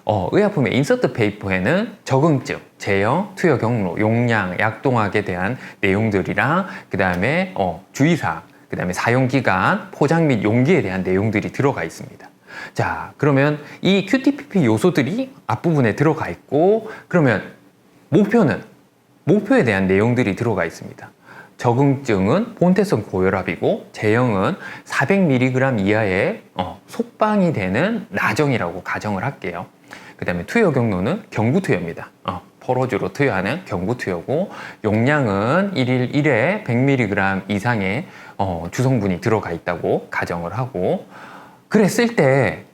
의약품의 인서트 페이퍼에는 적응증, 제형, 투여 경로, 용량, 약동학에 대한 내용들이랑 그 다음에 주의사항, 그 다음에 사용기간, 포장 및 용기에 대한 내용들이 들어가 있습니다. 자, 그러면 이 QTPP 요소들이 앞부분에 들어가 있고 그러면 목표에 대한 내용들이 들어가 있습니다. 적응증은 본태성 고혈압이고 제형은 400mg 이하의 속방이 되는 나정이라고 가정을 할게요. 그 다음에 투여 경로는 경구투여입니다. 포로주로 투여하는 경구투여고 용량은 1일 1회 100mg 이상의 주성분이 들어가 있다고 가정을 하고 그랬을 때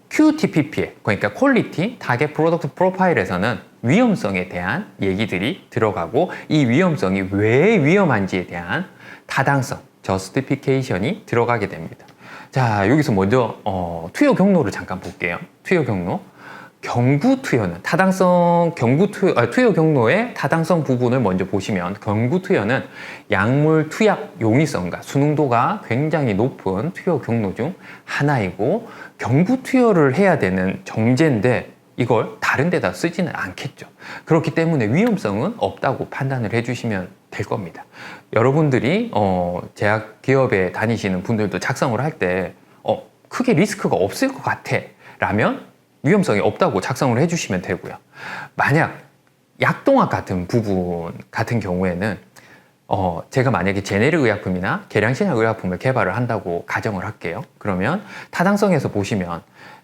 QTPP에 그러니까 퀄리티 타겟 프로덕트 프로파일에서는 위험성에 대한 얘기들이 들어가고 이 위험성이 왜 위험한지에 대한 타당성, 저스티피케이션이 들어가게 됩니다. 자, 여기서 먼저 투여 경로를 잠깐 볼게요. 투여 경로. 경구투여는 투여 경로의 타당성 부분을 먼저 보시면 경구투여는 약물 투약 용이성과 순응도가 굉장히 높은 투여 경로 중 하나이고 경구투여를 해야 되는 정제인데 이걸 다른 데다 쓰지는 않겠죠. 그렇기 때문에 위험성은 없다고 판단을 해주시면 될 겁니다. 여러분들이 제약 기업에 다니시는 분들도 작성을 할 때 크게 리스크가 없을 것 같아 라면 위험성이 없다고 작성을 해주시면 되고요. 만약 약동학 같은 부분 같은 경우에는 제가 만약에 제네릭 의약품이나 계량신약 의약품을 개발을 한다고 가정을 할게요. 그러면 타당성에서 보시면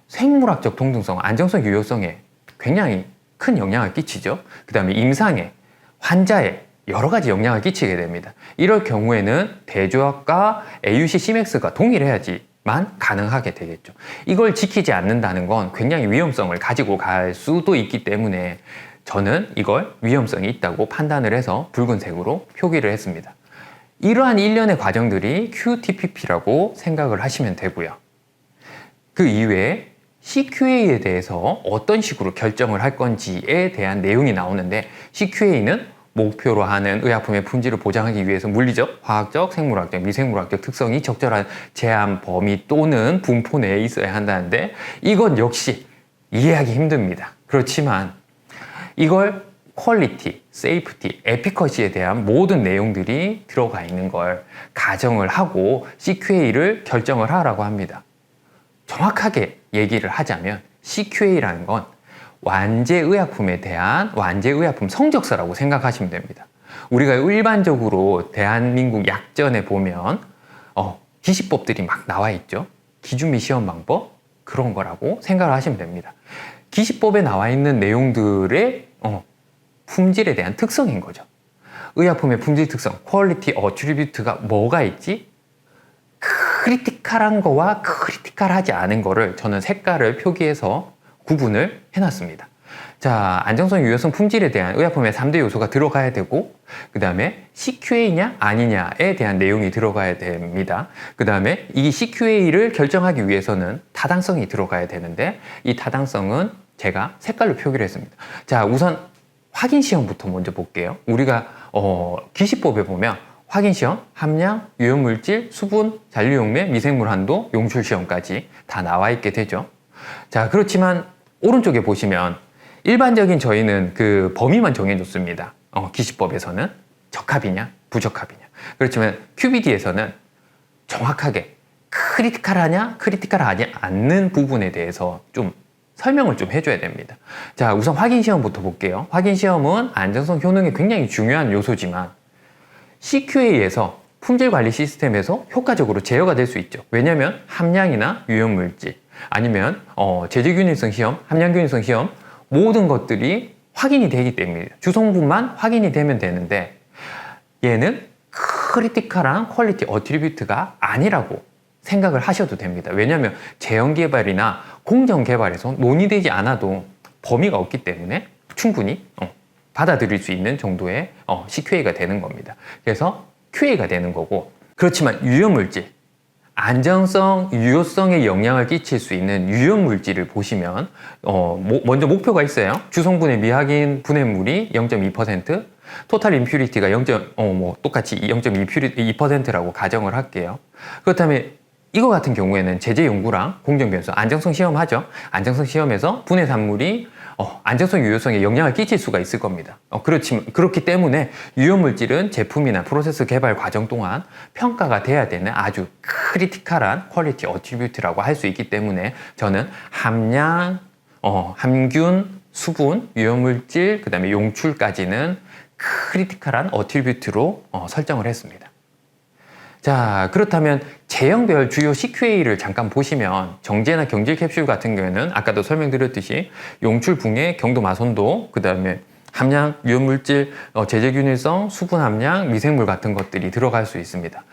생물학적 동등성, 안정성, 유효성에 굉장히 큰 영향을 끼치죠. 그 다음에 임상에, 환자에 여러 가지 영향을 끼치게 됩니다. 이럴 경우에는 대조약과 AUC CMAX가 동일해야지만 가능하게 되겠죠. 이걸 지키지 않는다는 건 굉장히 위험성을 가지고 갈 수도 있기 때문에 저는 이걸 위험성이 있다고 판단을 해서 붉은색으로 표기를 했습니다. 이러한 일련의 과정들이 QTPP라고 생각을 하시면 되고요. 그 이외에 CQA에 대해서 어떤 식으로 결정을 할 건지에 대한 내용이 나오는데, CQA는 목표로 하는 의약품의 품질을 보장하기 위해서 물리적, 화학적, 생물학적, 미생물학적 특성이 적절한 제한 범위 또는 분포 내에 있어야 한다는데, 이건 역시 이해하기 힘듭니다. 그렇지만 이걸 퀄리티, 세이프티, 에피커시에 대한 모든 내용들이 들어가 있는 걸 가정을 하고 CQA를 결정을 하라고 합니다. 정확하게 얘기를 하자면 CQA라는 건 완제의약품에 대한 완제의약품 성적서라고 생각하시면 됩니다. 우리가 일반적으로 대한민국 약전에 보면 기시법들이 막 나와 있죠. 기준 및 시험 방법 그런 거라고 생각을 하시면 됩니다. 기시법에 나와 있는 내용들의 품질에 대한 특성인 거죠. 의약품의 품질 특성, 퀄리티 어트리뷰트가 뭐가 있지? 크리티컬한 거와 크리티컬하지 않은 거를 저는 색깔을 표기해서 구분을 해놨습니다. 자, 안정성, 유효성, 품질에 대한 의약품의 3대 요소가 들어가야 되고, 그 다음에 CQA냐 아니냐에 대한 내용이 들어가야 됩니다. 그 다음에 이 CQA를 결정하기 위해서는 타당성이 들어가야 되는데, 이 타당성은 제가 색깔로 표기를 했습니다. 자, 우선 확인 시험부터 먼저 볼게요. 우리가 기시법에 보면 확인 시험, 함량, 유효물질, 수분, 잔류용매, 미생물 한도, 용출 시험까지 다 나와 있게 되죠. 자, 그렇지만 오른쪽에 보시면 일반적인 저희는 그 범위만 정해줬습니다. 기시법에서는 적합이냐, 부적합이냐. 그렇지만 QBD에서는 정확하게 크리티컬하냐, 크리티컬하지 않는 부분에 대해서 좀 설명을 좀 해줘야 됩니다. 자, 우선 확인 시험부터 볼게요. 확인 시험은 안정성, 효능이 굉장히 중요한 요소지만 CQA에서 품질 관리 시스템에서 효과적으로 제어가 될 수 있죠. 왜냐하면 함량이나 유효물질 아니면 제재균일성 시험, 함량균일성 시험 모든 것들이 확인이 되기 때문입니다. 주성분만 확인이 되면 되는데 얘는 크리티컬한 퀄리티 어트리뷰트가 아니라고 생각을 하셔도 됩니다. 왜냐하면 제형 개발이나 공정 개발에서 논의되지 않아도 범위가 없기 때문에 충분히 받아들일 수 있는 정도의 CQA가 되는 겁니다. 그래서 QA가 되는 거고, 그렇지만 유효물질, 안정성, 유효성에 영향을 끼칠 수 있는 유효물질을 보시면 먼저 목표가 있어요. 주성분의 미확인 분해물이 0.2%, 토탈 임퓨리티가 똑같이 0.2%라고 가정을 할게요. 그렇다면 이거 같은 경우에는 제재 연구랑 공정 변수, 안정성 시험 하죠. 안정성 시험에서 분해 산물이 안정성, 유효성에 영향을 끼칠 수가 있을 겁니다. 그렇기 때문에 유효물질은 제품이나 프로세스 개발 과정 동안 평가가 돼야 되는 아주 크리티컬한 퀄리티 어트리뷰트라고 할 수 있기 때문에 저는 함량, 함균, 수분, 유효물질, 그 다음에 용출까지는 크리티컬한 어트리뷰트로 설정을 했습니다. 자, 그렇다면 제형별 주요 CQA를 잠깐 보시면 정제나 경질 캡슐 같은 경우에는 아까도 설명드렸듯이 용출 붕해, 경도 마손도, 그 다음에 함량, 유효물질, 제재균일성, 수분 함량, 미생물 같은 것들이 들어갈 수 있습니다.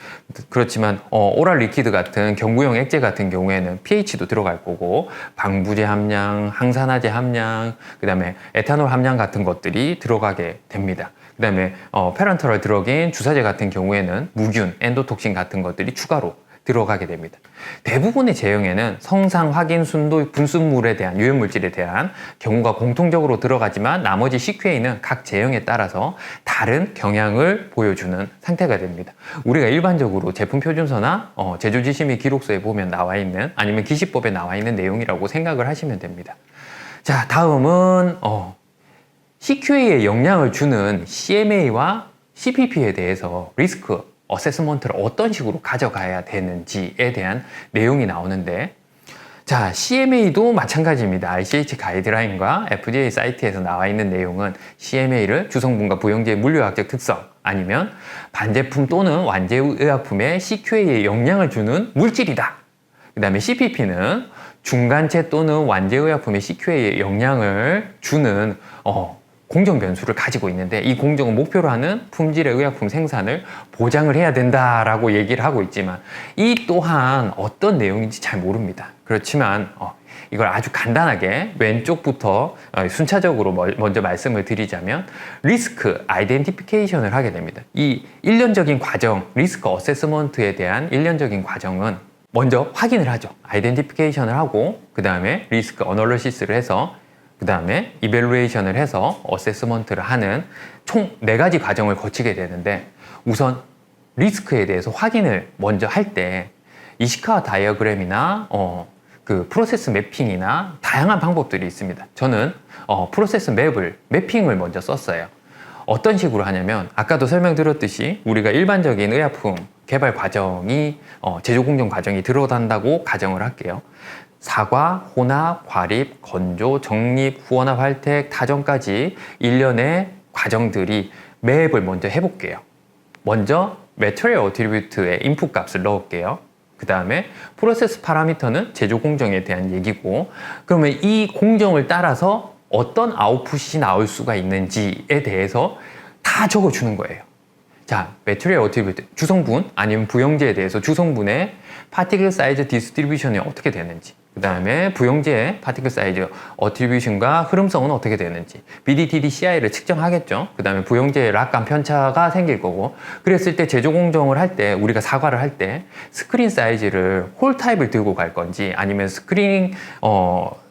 그렇지만 오랄 리퀴드 같은 경구용 액체 같은 경우에는 pH도 들어갈 거고 방부제 함량, 항산화제 함량, 그 다음에 에탄올 함량 같은 것들이 들어가게 됩니다. 그 다음에 페란터럴 드럭인 주사제 같은 경우에는 무균, 엔도톡신 같은 것들이 추가로 들어가게 됩니다. 대부분의 제형에는 성상, 확인, 순도, 분순물에 대한 유해물질에 대한 경우가 공통적으로 들어가지만 나머지 CQA는 각 제형에 따라서 다른 경향을 보여주는 상태가 됩니다. 우리가 일반적으로 제품 표준서나 제조지시 및 기록서에 보면 나와 있는, 아니면 기시법에 나와 있는 내용이라고 생각을 하시면 됩니다. 자, 다음은 CQA에 영향을 주는 CMA와 CPP에 대해서 리스크 어세스먼트를 어떤 식으로 가져가야 되는지에 대한 내용이 나오는데, 자, CMA도 마찬가지입니다. ICH 가이드라인과 FDA 사이트에서 나와 있는 내용은 CMA를 주성분과 부용제의 물리학적 특성 아니면 반제품 또는 완제의약품에 CQA에 영향을 주는 물질이다. 그 다음에 CPP는 중간체 또는 완제의약품에 CQA에 영향을 주는 공정 변수를 가지고 있는데 이 공정을 목표로 하는 품질의 의약품 생산을 보장을 해야 된다라고 얘기를 하고 있지만 이 또한 어떤 내용인지 잘 모릅니다. 그렇지만 이걸 아주 간단하게 왼쪽부터 순차적으로 먼저 말씀을 드리자면 리스크 아이덴티피케이션을 하게 됩니다. 이 일련적인 과정, 리스크 어세스먼트에 대한 일련적인 과정은 먼저 확인을 하죠. 아이덴티피케이션을 하고 그 다음에 리스크 어널리시스를 해서 그 다음에 이벨루에이션을 해서 어세스먼트를 하는 총 4가지 과정을 거치게 되는데 우선 리스크에 대해서 확인을 먼저 할 때 이시카와 다이어그램이나 그 프로세스 매핑이나 다양한 방법들이 있습니다. 저는 프로세스 매핑을 먼저 썼어요. 어떤 식으로 하냐면 아까도 설명드렸듯이 우리가 일반적인 의약품 개발 과정이 제조 공정 과정이 들어간다고 가정을 할게요. 사과, 혼합, 과립, 건조, 정립, 후원합, 활택, 타정까지 일련의 과정들이 맵을 먼저 해볼게요. 먼저 Material Attribute의 인풋 값을 넣을게요. 그 다음에 프로세스 파라미터는 제조 공정에 대한 얘기고 그러면 이 공정을 따라서 어떤 아웃풋이 나올 수가 있는지에 대해서 다 적어주는 거예요. 자, Material Attribute, 주성분 아니면 부용제에 대해서 주성분의 파티클 사이즈 디스트리뷰션이 어떻게 되는지 그 다음에 부용제의 파티클 사이즈 어트리뷰션과 흐름성은 어떻게 되는지 BDTD CI를 측정하겠죠. 그 다음에 부용제의 락간 편차가 생길 거고 그랬을 때 제조 공정을 할 때 우리가 사과를 할 때 스크린 사이즈를 홀 타입을 들고 갈 건지 아니면 스크린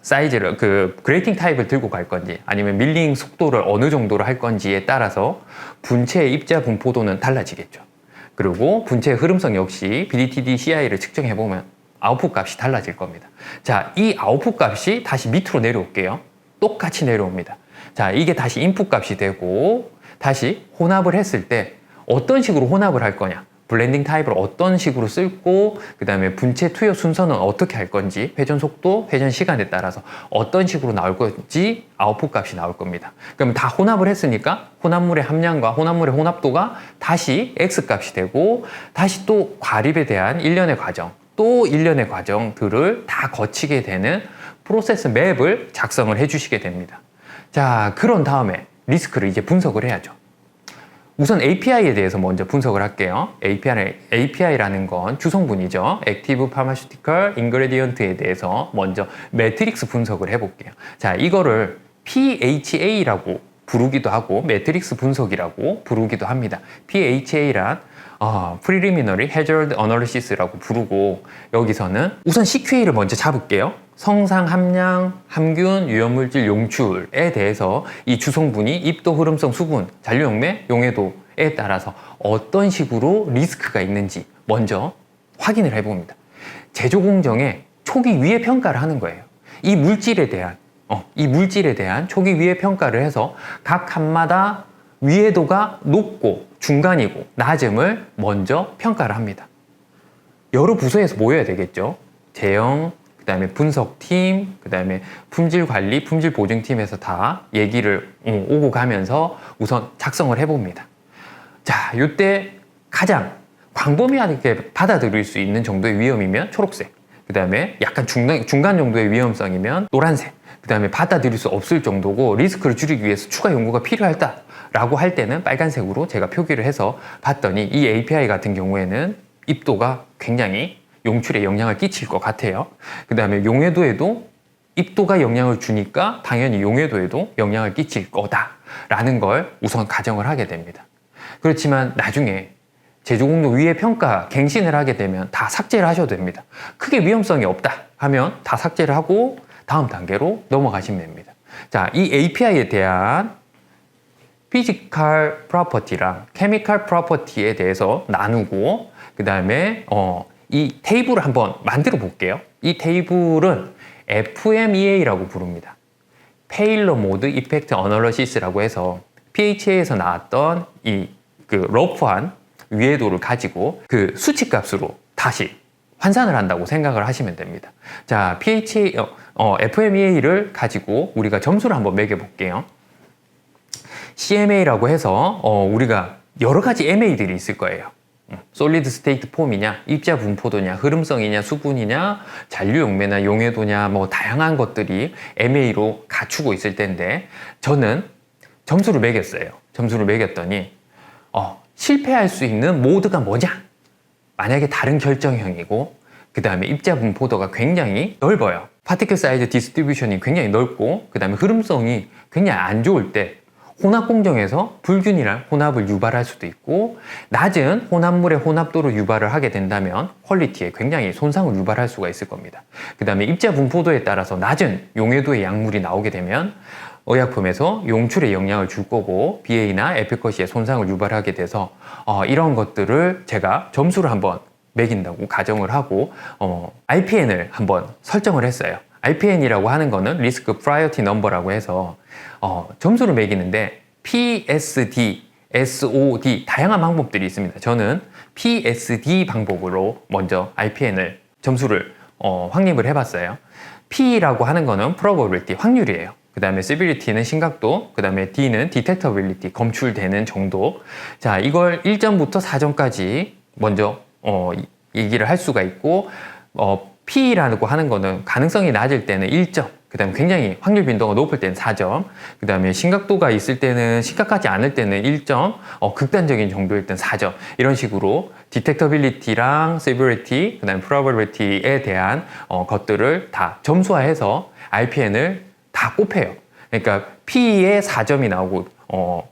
사이즈를 그레이팅 타입을 들고 갈 건지 아니면 밀링 속도를 어느 정도로 할 건지에 따라서 분체의 입자 분포도는 달라지겠죠. 그리고 분체의 흐름성 역시 BDTD CI를 측정해 보면 아웃풋 값이 달라질 겁니다. 자, 이 아웃풋 값이 다시 밑으로 내려올게요. 똑같이 내려옵니다. 자, 이게 다시 인풋 값이 되고 다시 혼합을 했을 때 어떤 식으로 혼합을 할 거냐 블렌딩 타입을 어떤 식으로 쓸고 그 다음에 분체 투여 순서는 어떻게 할 건지 회전 속도, 회전 시간에 따라서 어떤 식으로 나올 건지 아웃풋 값이 나올 겁니다. 그럼 다 혼합을 했으니까 혼합물의 함량과 혼합물의 혼합도가 다시 X 값이 되고 다시 또 과립에 대한 일련의 과정 또 일련의 과정들을 다 거치게 되는 프로세스 맵을 작성을 해주시게 됩니다. 자, 그런 다음에 리스크를 이제 분석을 해야죠. 우선 API에 대해서 먼저 분석을 할게요. API라는 건 주성분이죠. Active Pharmaceutical Ingredient에 대해서 먼저 매트릭스 분석을 해볼게요. 자, 이거를 PHA라고 부르기도 하고 매트릭스 분석이라고 부르기도 합니다. PHA란 Preliminary Hazard Analysis라고 부르고 여기서는 우선 CQA를 먼저 잡을게요. 성상, 함량, 함균, 유해물질 용출에 대해서 이 주성분이 입도, 흐름성, 수분, 잔류용매, 용해도에 따라서 어떤 식으로 리스크가 있는지 먼저 확인을 해봅니다. 제조 공정에 초기 위해 평가를 하는 거예요. 이 물질에 대한 초기 위해 평가를 해서 각 칸마다 위해도가 높고 중간이고 낮음을 먼저 평가를 합니다. 여러 부서에서 모여야 되겠죠. 제형, 그 다음에 분석팀, 그 다음에 품질관리, 품질보증팀에서 다 얘기를 오고 가면서 우선 작성을 해봅니다. 자, 이때 가장 광범위하게 받아들일 수 있는 정도의 위험이면 초록색, 그 다음에 약간 중간 정도의 위험성이면 노란색, 그 다음에 받아들일 수 없을 정도고 리스크를 줄이기 위해서 추가 연구가 필요하다 라고 할 때는 빨간색으로 제가 표기를 해서 봤더니 이 API 같은 경우에는 입도가 굉장히 용출에 영향을 끼칠 것 같아요. 그 다음에 용해도에도 입도가 영향을 주니까 당연히 용해도에도 영향을 끼칠 거다라는 걸 우선 가정을 하게 됩니다. 그렇지만 나중에 제조공정 위해 평가 갱신을 하게 되면 다 삭제를 하셔도 됩니다. 크게 위험성이 없다 하면 다 삭제를 하고 다음 단계로 넘어가시면 됩니다. 자, 이 API에 대한 피지컬 프로퍼티랑 케미컬 프로퍼티에 대해서 나누고 그 다음에 이 테이블을 한번 만들어 볼게요. 이 테이블은 FMEA라고 부릅니다. 페일러 모드 이펙트 어널리시스라고 해서 PHA에서 나왔던 이 러프한 위해도를 가지고 그 수치값으로 다시 환산을 한다고 생각을 하시면 됩니다. 자, FMEA를 가지고 우리가 점수를 한번 매겨볼게요. CMA라고 해서 우리가 여러 가지 MA들이 있을 거예요. 솔리드 스테이트 폼이냐, 입자 분포도냐, 흐름성이냐, 수분이냐, 잔류 용매나 용해도냐, 뭐 다양한 것들이 MA로 갖추고 있을 텐데, 저는 점수를 매겼어요. 점수를 매겼더니 실패할 수 있는 모드가 뭐냐? 만약에 다른 결정형이고, 그 다음에 입자 분포도가 굉장히 넓어요. 파티클 사이즈 디스트리뷰션이 굉장히 넓고, 그 다음에 흐름성이 굉장히 안 좋을 때 혼합 공정에서 불균일한 혼합을 유발할 수도 있고, 낮은 혼합물의 혼합도로 유발을 하게 된다면 퀄리티에 굉장히 손상을 유발할 수가 있을 겁니다. 그 다음에 입자 분포도에 따라서 낮은 용해도의 약물이 나오게 되면 의약품에서 용출에 영향을 줄 거고, BA나 에피커시에 손상을 유발하게 돼서 이런 것들을 제가 점수를 한번 매긴다고 가정을 하고 IPN을 한번 설정을 했어요. IPN이라고 하는 거는 리스크 프라이어티 넘버라고 해서 점수를 매기는데 PSD, SOD 다양한 방법들이 있습니다. 저는 PSD 방법으로 먼저 IPN을 점수를 확립을 해봤어요. P라고 하는 거는 probability, 확률이에요. 그 다음에 severity는 심각도, 그 다음에 D는 detectability, 검출되는 정도. 자, 이걸 1점부터 4점까지 먼저 얘기를 할 수가 있고, P라고 하는 거는 가능성이 낮을 때는 1점, 그 다음에 굉장히 확률 빈도가 높을 때는 4점, 그 다음에 심각도가 있을 때는, 심각하지 않을 때는 1점, 극단적인 정도일 때는 4점, 이런 식으로 detectability랑 severity, 그 다음에 probability에 대한 것들을 다 점수화해서 RPN을 다 곱해요. 그러니까 P에 4점이 나오고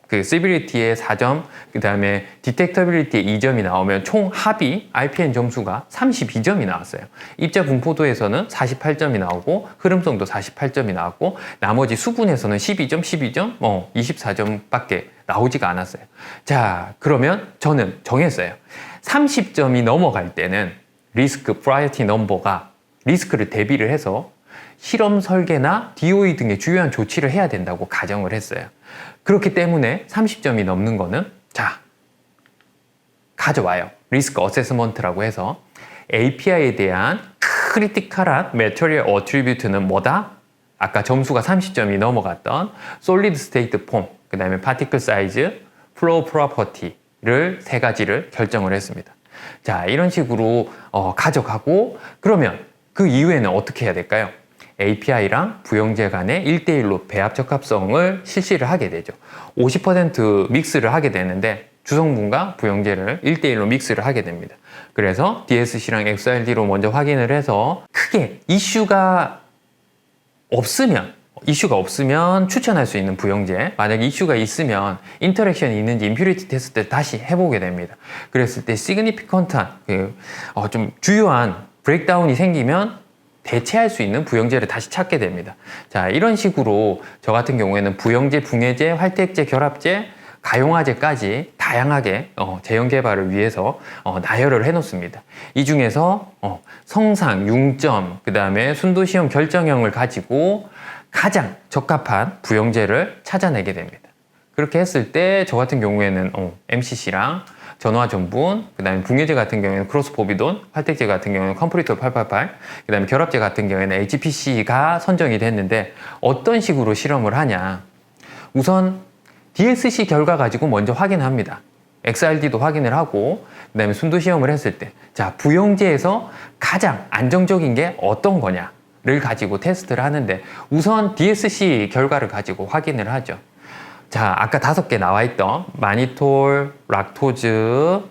그 severity에 4점, 그 다음에 detectability에 2점이 나오면 총 합이 RPN 점수가 32점이 나왔어요. 입자 분포도에서는 48점이 나오고, 흐름성도 48점이 나왔고, 나머지 수분에서는 12점, 12점, 24점밖에 나오지가 않았어요. 자, 그러면 저는 정했어요. 30점이 넘어갈 때는 리스크 프라이어티 넘버가 리스크를 대비를 해서 실험 설계나 DOE 등의 주요한 조치를 해야 된다고 가정을 했어요. 그렇기 때문에 30점이 넘는 거는 가져와요. 리스크 어세스먼트라고 해서 API에 대한 크리티컬한 매터리얼 어트리뷰트는 뭐다? 아까 점수가 30점이 넘어갔던 솔리드 스테이트 폼, 그 다음에 파티클 사이즈, 플로우 프로퍼티를 세 가지를 결정을 했습니다. 자, 이런 식으로 가져가고, 그러면 그 이후에는 어떻게 해야 될까요? API랑 부영제 간의 1대1로 배합 적합성을 실시를 하게 되죠. 50% 믹스를 하게 되는데 주성분과 부영제를 1대1로 믹스를 하게 됩니다. 그래서 DSC랑 XRD로 먼저 확인을 해서 크게 이슈가 없으면 추천할 수 있는 부영제, 만약에 이슈가 있으면 인터랙션이 있는지 임퓨리티 테스트를 다시 해보게 됩니다. 그랬을 때 시그니피컨트한 좀 주요한 브레이크다운이 생기면 대체할 수 있는 부영제를 다시 찾게 됩니다. 자, 이런 식으로 저 같은 경우에는 부영제, 붕해제, 활택제, 결합제, 가용화제까지 다양하게 제형 개발을 위해서 나열을 해놓습니다. 이 중에서 성상, 융점, 그 다음에 순도시험 결정형을 가지고 가장 적합한 부영제를 찾아내게 됩니다. 그렇게 했을 때 저 같은 경우에는 MCC랑 전화 전분, 그 다음에 붕해제 같은 경우에는 크로스포비돈, 활택제 같은 경우에는 컴프리톨 888, 그 다음에 결합제 같은 경우에는 HPC가 선정이 됐는데 어떤 식으로 실험을 하냐. 우선 DSC 결과 가지고 먼저 확인합니다. XRD도 확인을 하고, 그 다음에 순도 시험을 했을 때, 자, 부영제에서 가장 안정적인 게 어떤 거냐를 가지고 테스트를 하는데 우선 DSC 결과를 가지고 확인을 하죠. 자, 아까 5개 나와 있던 마니톨, 락토즈,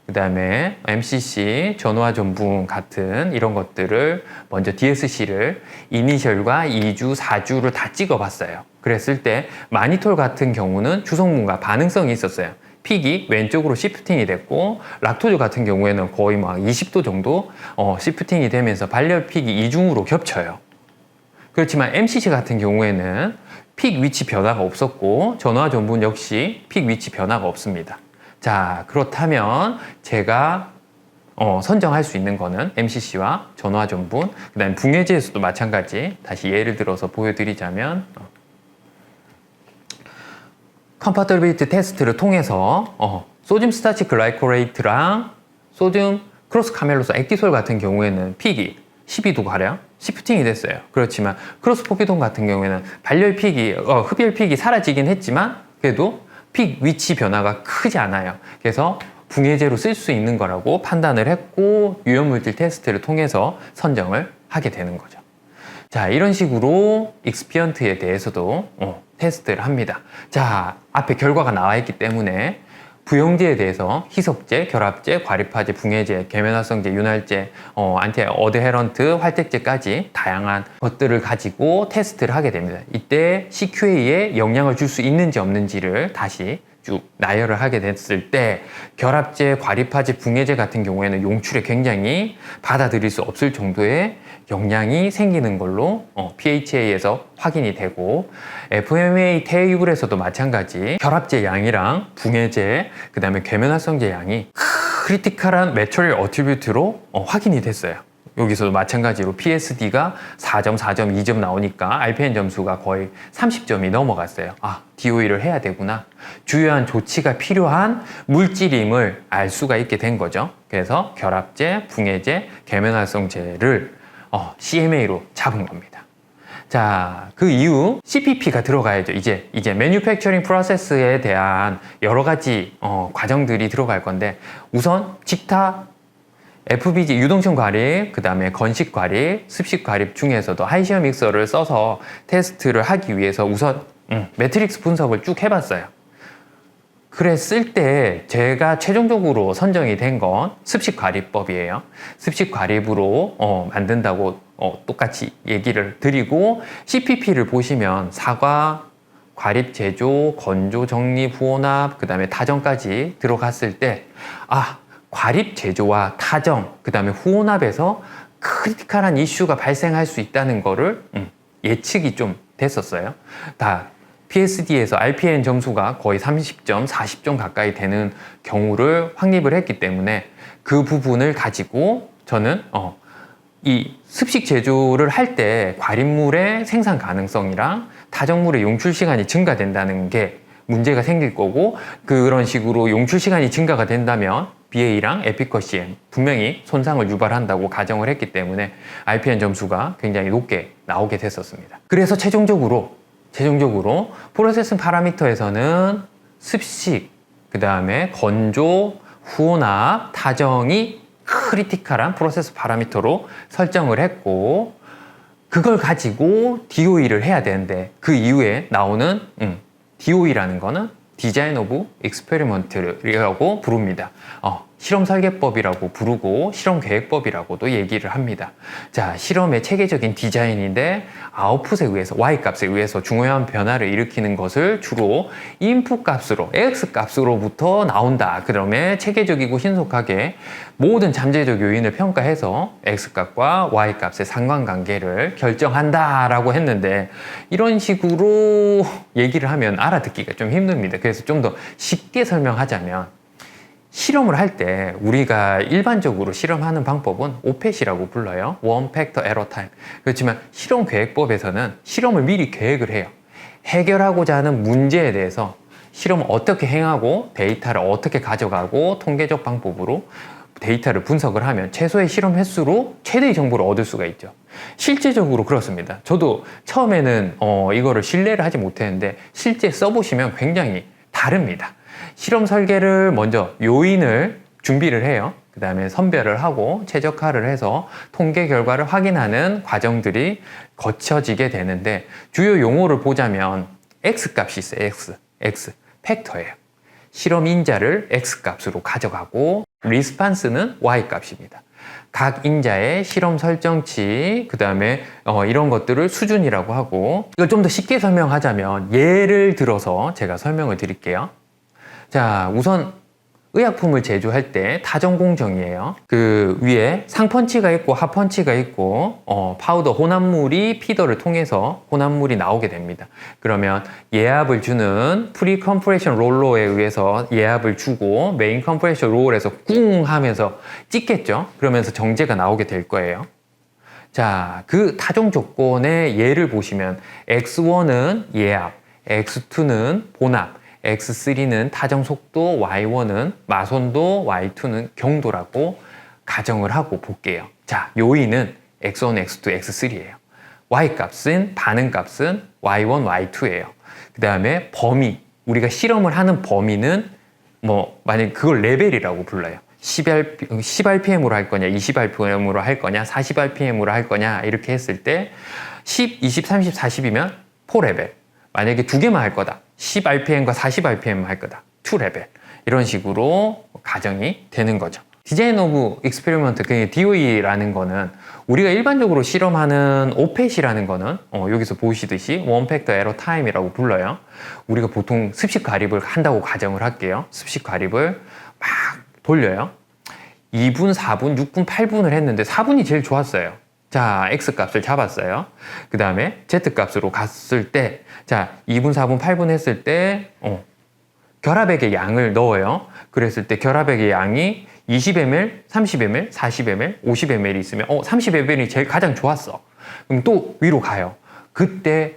그 다음에 MCC, 전화 전분 같은 이런 것들을 먼저 DSC를 이니셜과 2주, 4주를 다 찍어봤어요. 그랬을 때 마니톨 같은 경우는 주성분과 반응성이 있었어요. 픽이 왼쪽으로 시프팅이 됐고, 락토즈 같은 경우에는 거의 막 20도 정도 시프팅이 되면서 발열 픽이 이중으로 겹쳐요. 그렇지만 MCC 같은 경우에는 픽 위치 변화가 없었고, 전화 전분 역시 픽 위치 변화가 없습니다. 자, 그렇다면 제가 선정할 수 있는 거는 MCC와 전화 전분, 그 다음에 붕해제에서도 마찬가지. 다시 예를 들어서 보여드리자면 컴파터빌리티 테스트를 통해서 소듐 스타치 글라이코레이트랑 소듐 크로스 카멜로사 액티솔 같은 경우에는 픽이 12도 가량 시프팅이 됐어요. 그렇지만 크로스 포피돈 같은 경우에는 발열 픽이 흡열 픽이 사라지긴 했지만 그래도 픽 위치 변화가 크지 않아요. 그래서 붕해제로 쓸 수 있는 거라고 판단을 했고 유연물질 테스트를 통해서 선정을 하게 되는 거죠. 자, 이런 식으로 익스피언트에 대해서도 테스트를 합니다. 자, 앞에 결과가 나와 있기 때문에 부용제에 대해서 희석제, 결합제, 과립화제, 붕해제, 계면활성제, 윤활제, 안티 어드헤런트, 활tek제까지 다양한 것들을 가지고 테스트를 하게 됩니다. 이때 CQA에 영향을 줄 수 있는지 없는지를 다시 쭉 나열을 하게 됐을 때 결합제, 과립화제, 붕해제 같은 경우에는 용출에 굉장히 받아들일 수 없을 정도의 영향이 생기는 걸로 PHA에서 확인이 되고 FMA 테이블에서도 마찬가지 결합제 양이랑 붕해제 그 다음에 계면활성제 양이 크리티컬한 매처럴 어트리뷰트로 확인이 됐어요. 여기서도 마찬가지로 PSD가 4점, 4점, 2점 나오니까 RPN 점수가 거의 30점이 넘어갔어요. 아, DOE를 해야 되구나. 주요한 조치가 필요한 물질임을 알 수가 있게 된 거죠. 그래서 결합제, 붕해제, 계면활성제를 CMA로 잡은 겁니다. 자, 그 이후 CPP가 들어가야죠. 이제 Manufacturing Process에 대한 여러 가지 과정들이 들어갈 건데 우선 직타 FBG 유동층 과립, 그 다음에 건식 과립, 습식 과립 중에서도 하이시어 믹서를 써서 테스트를 하기 위해서 우선 매트릭스 분석을 쭉 해봤어요. 그랬을 때 제가 최종적으로 선정이 된 건 습식 과립법이에요. 습식 과립으로 만든다고 똑같이 얘기를 드리고 CPP를 보시면 사과, 과립 제조, 건조, 정립, 후원합, 그 다음에 타정까지 들어갔을 때 과립 제조와 타정, 그 다음에 후혼합에서 크리티컬한 이슈가 발생할 수 있다는 거를 예측이 좀 됐었어요. 다 PSD에서 RPN 점수가 거의 30점, 40점 가까이 되는 경우를 확립을 했기 때문에 그 부분을 가지고 저는 이 습식 제조를 할 때 과립물의 생산 가능성이랑 타정물의 용출 시간이 증가된다는 게 문제가 생길 거고 그런 식으로 용출 시간이 증가가 된다면 BA랑 에피커시에 분명히 손상을 유발한다고 가정을 했기 때문에 RPN 점수가 굉장히 높게 나오게 됐었습니다. 그래서 최종적으로 프로세싱 파라미터에서는 습식, 그 다음에 건조, 후혼합, 타정이 크리티컬한 프로세스 파라미터로 설정을 했고 그걸 가지고 DOE를 해야 되는데 그 이후에 나오는 DOE라는 거는 디자인 오브 익스페리먼트라고 부릅니다. 실험 설계법이라고 부르고 실험 계획법이라고도 얘기를 합니다. 자, 실험의 체계적인 디자인인데 아웃풋에 의해서 Y 값에 의해서 중요한 변화를 일으키는 것을 주로 인풋 값으로 X 값으로부터 나온다. 그다음에 체계적이고 신속하게 모든 잠재적 요인을 평가해서 X 값과 Y 값의 상관관계를 결정한다라고 했는데 이런 식으로 얘기를 하면 알아듣기가 좀 힘듭니다. 그래서 좀 더 쉽게 설명하자면 실험을 할 때 우리가 일반적으로 실험하는 방법은 OPET이라고 불러요. One Factor Error Time. 그렇지만 실험 계획법에서는 실험을 미리 계획을 해요. 해결하고자 하는 문제에 대해서 실험을 어떻게 행하고 데이터를 어떻게 가져가고 통계적 방법으로 데이터를 분석을 하면 최소의 실험 횟수로 최대의 정보를 얻을 수가 있죠. 실제적으로 그렇습니다. 저도 처음에는 이거를 신뢰를 하지 못했는데 실제 써보시면 굉장히 다릅니다. 실험 설계를 먼저 요인을 준비를 해요. 그 다음에 선별을 하고 최적화를 해서 통계 결과를 확인하는 과정들이 거쳐지게 되는데 주요 용어를 보자면 X 값이 있어요. X 팩터예요. 실험 인자를 X 값으로 가져가고 리스판스는 Y 값입니다. 각 인자의 실험 설정치, 그 다음에 이런 것들을 수준이라고 하고 이걸 좀 더 쉽게 설명하자면 예를 들어서 제가 설명을 드릴게요. 자, 우선 의약품을 제조할 때 타정 공정이에요. 그 위에 상펀치가 있고 하펀치가 있고 파우더 혼합물이 피더를 통해서 혼합물이 나오게 됩니다. 그러면 예압을 주는 프리 컴프레션 롤러에 의해서 예압을 주고 메인 컴프레션 롤에서 꿍 하면서 찍겠죠. 그러면서 정제가 나오게 될 거예요. 자, 그 타정 조건의 예를 보시면 X1은 예압, X2는 본압, X3는 타정 속도, Y1은 마손도, Y2는 경도라고 가정을 하고 볼게요. 자, 요인은 x1, x2, x3예요. y값은 반응값은 y1, y2예요. 그 다음에 범위, 우리가 실험을 하는 범위는 뭐 만약 그걸 레벨이라고 불러요. 10rpm으로 할 거냐, 20rpm으로 할 거냐, 40rpm으로 할 거냐 이렇게 했을 때 10, 20, 30, 40이면 4레벨. 만약에 두 개만 할 거다. 10rpm과 40rpm 할 거다. 2레벨. 이런 식으로 가정이 되는 거죠. 디자인 오브 익스페리먼트, 그 DOE라는 거는 우리가 일반적으로 실험하는 오펫이라는 거는 여기서 보시듯이 원 팩터 에러 타임이라고 불러요. 우리가 보통 습식 가립을 한다고 가정을 할게요. 습식 가립을 막 돌려요. 2분, 4분, 6분, 8분을 했는데 4분이 제일 좋았어요. 자, X 값을 잡았어요. 그 다음에 Z 값으로 갔을 때, 자, 2분, 4분, 8분 했을 때, 결합액의 양을 넣어요. 그랬을 때 결합액의 양이 20ml, 30ml, 40ml, 50ml 있으면 30ml이 제일 가장 좋았어. 그럼 또 위로 가요. 그때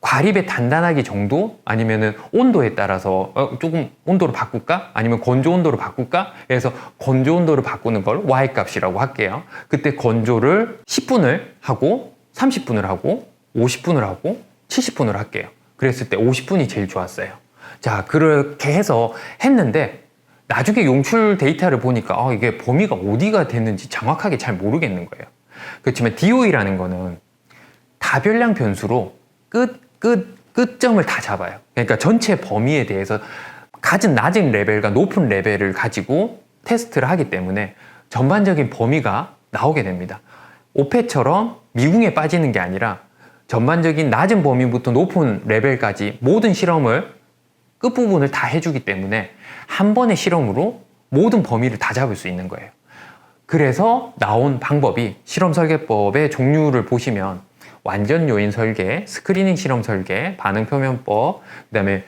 과립의 단단하기 정도 아니면은 온도에 따라서 조금 온도를 바꿀까? 아니면 건조 온도를 바꿀까? 그래서 건조 온도를 바꾸는 걸 Y 값이라고 할게요. 그때 건조를 10분을 하고 30분을 하고 50분을 하고 70분을 할게요. 그랬을 때 50분이 제일 좋았어요. 자, 그렇게 해서 했는데 나중에 용출 데이터를 보니까 이게 범위가 어디가 됐는지 정확하게 잘 모르겠는 거예요. 그렇지만 DOE라는 거는 다별량 변수로 끝점을 다 잡아요. 그러니까 전체 범위에 대해서 가진 낮은 레벨과 높은 레벨을 가지고 테스트를 하기 때문에 전반적인 범위가 나오게 됩니다. 오페처럼 미궁에 빠지는 게 아니라 전반적인 낮은 범위부터 높은 레벨까지 모든 실험을 끝부분을 다 해주기 때문에 한 번의 실험으로 모든 범위를 다 잡을 수 있는 거예요. 그래서 나온 방법이 실험 설계법의 종류를 보시면 완전 요인 설계, 스크리닝 실험 설계, 반응 표면법, 그다음에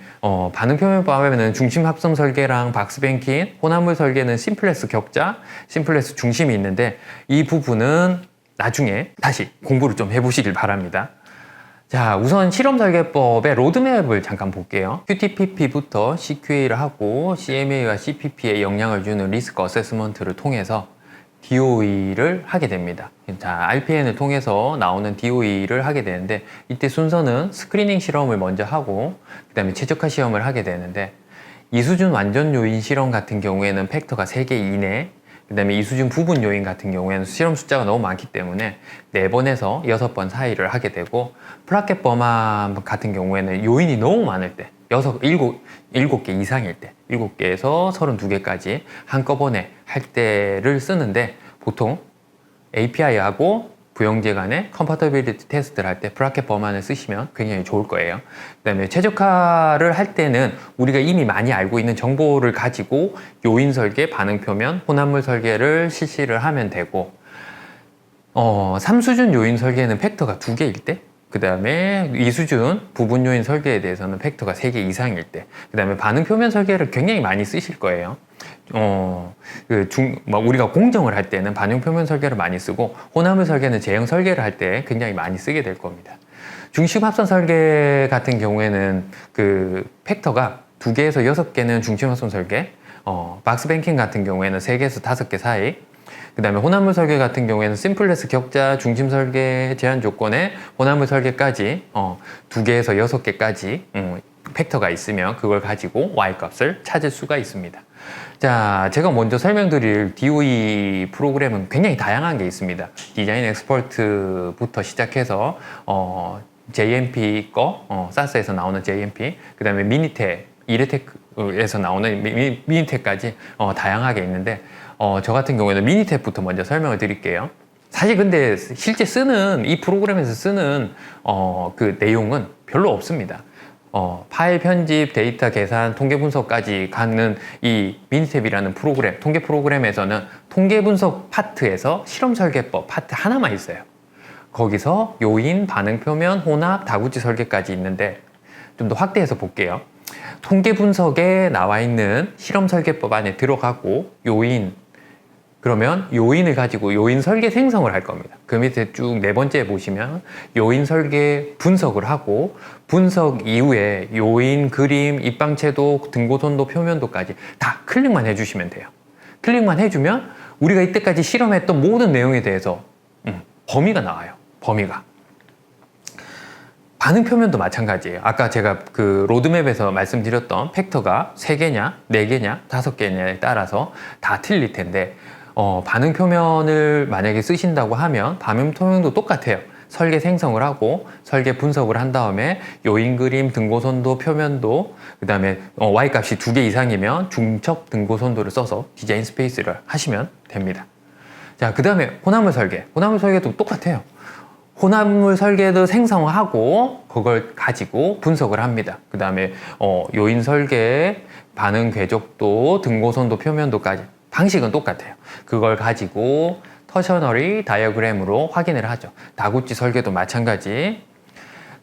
반응 표면법 하면은 중심 합성 설계랑 박스뱅킹, 혼합물 설계는 심플레스 격자, 심플레스 중심이 있는데 이 부분은 나중에 다시 공부를 좀 해보시길 바랍니다. 자, 우선 실험 설계법의 로드맵을 잠깐 볼게요. QTPP부터 CQA를 하고 CMA와 CPP에 영향을 주는 리스크 어세스먼트를 통해서 DOE를 하게 됩니다. 자, RPN을 통해서 나오는 DOE를 하게 되는데 이때 순서는 스크리닝 실험을 먼저 하고 그 다음에 최적화 시험을 하게 되는데 이수준 완전 요인 실험 같은 경우에는 팩터가 3개 이내, 그 다음에 이수준 부분 요인 같은 경우에는 실험 숫자가 너무 많기 때문에 4번에서 6번 사이를 하게 되고 플라켓 범함 같은 경우에는 요인이 너무 많을 때 7개 이상일 때 7개에서 32개까지 한꺼번에 할 때를 쓰는데 보통 API하고 부영제 간의 컴파터빌리티 테스트를 할 때 브라켓 범안을 쓰시면 굉장히 좋을 거예요. 그 다음에 최적화를 할 때는 우리가 이미 많이 알고 있는 정보를 가지고 요인 설계, 반응 표면, 혼합물 설계를 실시를 하면 되고 3수준 요인 설계는 팩터가 2개일 때, 그 다음에 2수준 부분 요인 설계에 대해서는 팩터가 3개 이상일 때, 그 다음에 반응 표면 설계를 굉장히 많이 쓰실 거예요. 우리가 공정을 할 때는 반응 표면 설계를 많이 쓰고 혼합물 설계는 제형 설계를 할 때 굉장히 많이 쓰게 될 겁니다. 중심 합선 설계 같은 경우에는 그 팩터가 2개에서 6개는 중심 합선 설계, 박스 뱅킹 같은 경우에는 3개에서 5개 사이, 그 다음에 혼합물 설계 같은 경우에는 심플레스 격자, 중심 설계 제한 조건에 혼합물 설계까지 2개에서 6개까지 팩터가 있으면 그걸 가지고 Y 값을 찾을 수가 있습니다. 자, 제가 먼저 설명드릴 DOE 프로그램은 굉장히 다양한 게 있습니다. 디자인 엑스퍼트부터 시작해서 JMP 거, 사스에서 나오는 JMP, 그 다음에 미니텍, 이레텍에서 나오는 미니텍까지 다양하게 있는데 저 같은 경우에는 미니텍부터 먼저 설명을 드릴게요. 사실 근데 실제 쓰는 이 프로그램에서 쓰는 그 내용은 별로 없습니다. 파일 편집, 데이터 계산, 통계 분석까지 가는 이 미니탭이라는 프로그램, 통계 프로그램에서는 통계 분석 파트에서 실험 설계법 파트 하나만 있어요. 거기서 요인, 반응 표면, 혼합, 다구치 설계까지 있는데 좀 더 확대해서 볼게요. 통계 분석에 나와 있는 실험 설계법 안에 들어가고 요인, 그러면 요인을 가지고 요인 설계 생성을 할 겁니다. 그 밑에 쭉 4번째 보시면 요인 설계 분석을 하고 분석 이후에 요인, 그림, 입방채도, 등고선도, 표면도까지 다 클릭만 해주시면 돼요. 클릭만 해주면 우리가 이때까지 실험했던 모든 내용에 대해서 범위가 나와요. 범위가. 반응 표면도 마찬가지예요. 아까 제가 그 로드맵에서 말씀드렸던 팩터가 3개냐, 4개냐, 5개냐에 따라서 다 틀릴 텐데 반응 표면을 만약에 쓰신다고 하면 반응 표면도 똑같아요. 설계 생성을 하고 설계 분석을 한 다음에 요인 그림, 등고선도, 표면도, 그 다음에 Y값이 2개 이상이면 중첩 등고선도를 써서 디자인 스페이스를 하시면 됩니다. 자, 그 다음에 혼합물 설계. 혼합물 설계도 똑같아요. 혼합물 설계도 생성하고 그걸 가지고 분석을 합니다. 그 다음에 요인 설계, 반응 궤적도, 등고선도, 표면도까지 방식은 똑같아요. 그걸 가지고 터셔너리 다이어그램으로 확인을 하죠. 다구치 설계도 마찬가지.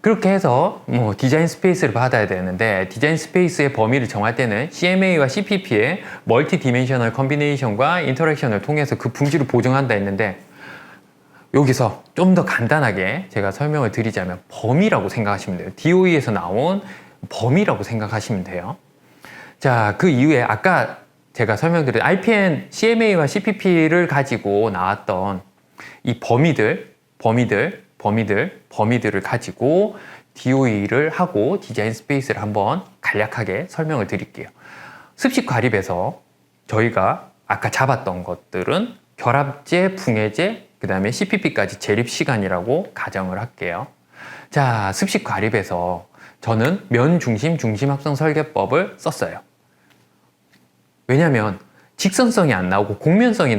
그렇게 해서 디자인 스페이스를 받아야 되는데, 디자인 스페이스의 범위를 정할 때는 CMA와 CPP의 멀티 디멘셔널 컨비네이션과 인터랙션을 통해서 그 품질을 보증한다 했는데, 여기서 좀 더 간단하게 제가 설명을 드리자면 범위라고 생각하시면 돼요. DOE에서 나온 범위라고 생각하시면 돼요. 자, 그 이후에 아까 제가 설명드린 RPN, CMA와 CPP를 가지고 나왔던 이 범위들을 가지고 DOE를 하고 디자인 스페이스를 한번 간략하게 설명을 드릴게요. 습식 과립에서 저희가 아까 잡았던 것들은 결합제, 붕해제, 그 다음에 CPP까지 재립 시간이라고 가정을 할게요. 자, 습식 과립에서 저는 면 중심 합성 설계법을 썼어요. 왜냐면 직선성이 안 나오고 곡면성이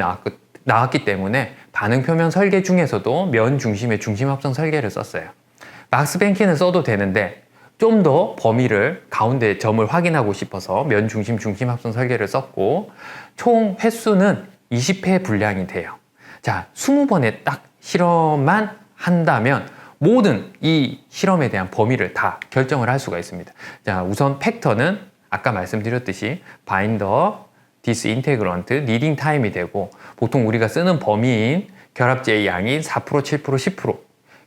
나왔기 때문에 반응 표면 설계 중에서도 면 중심의 중심 합성 설계를 썼어요. 막스 뱅키는 써도 되는데 좀 더 범위를 가운데 점을 확인하고 싶어서 면 중심 합성 설계를 썼고, 총 횟수는 20회 분량이 돼요. 자, 20번에 딱 실험만 한다면 모든 이 실험에 대한 범위를 다 결정을 할 수가 있습니다. 자, 우선 팩터는 아까 말씀드렸듯이 바인더, 디스인테그런트, 니딩 타임이 되고, 보통 우리가 쓰는 범위인 결합제의 양인 4%, 7%, 10%,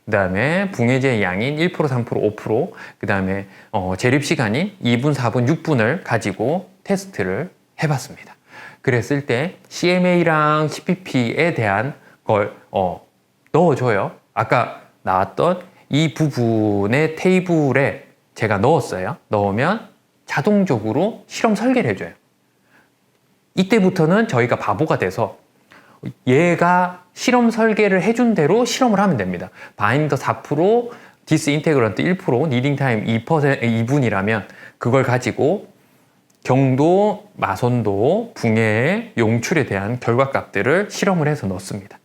그 다음에 붕해제의 양인 1%, 3%, 5%, 그 다음에 재립 시간인 2분, 4분, 6분을 가지고 테스트를 해봤습니다. 그랬을 때 CMA랑 CPP에 대한 걸 넣어줘요. 아까 나왔던 이 부분의 테이블에 제가 넣었어요. 넣으면 자동적으로 실험 설계를 해줘요. 이때부터는 저희가 바보가 돼서 얘가 실험 설계를 해준 대로 실험을 하면 됩니다. 바인더 4%, 디스인테그런트 1%, 니딩 타임 2분이라면 그걸 가지고 경도, 마선도, 붕해, 용출에 대한 결과값들을 실험을 해서 넣습니다.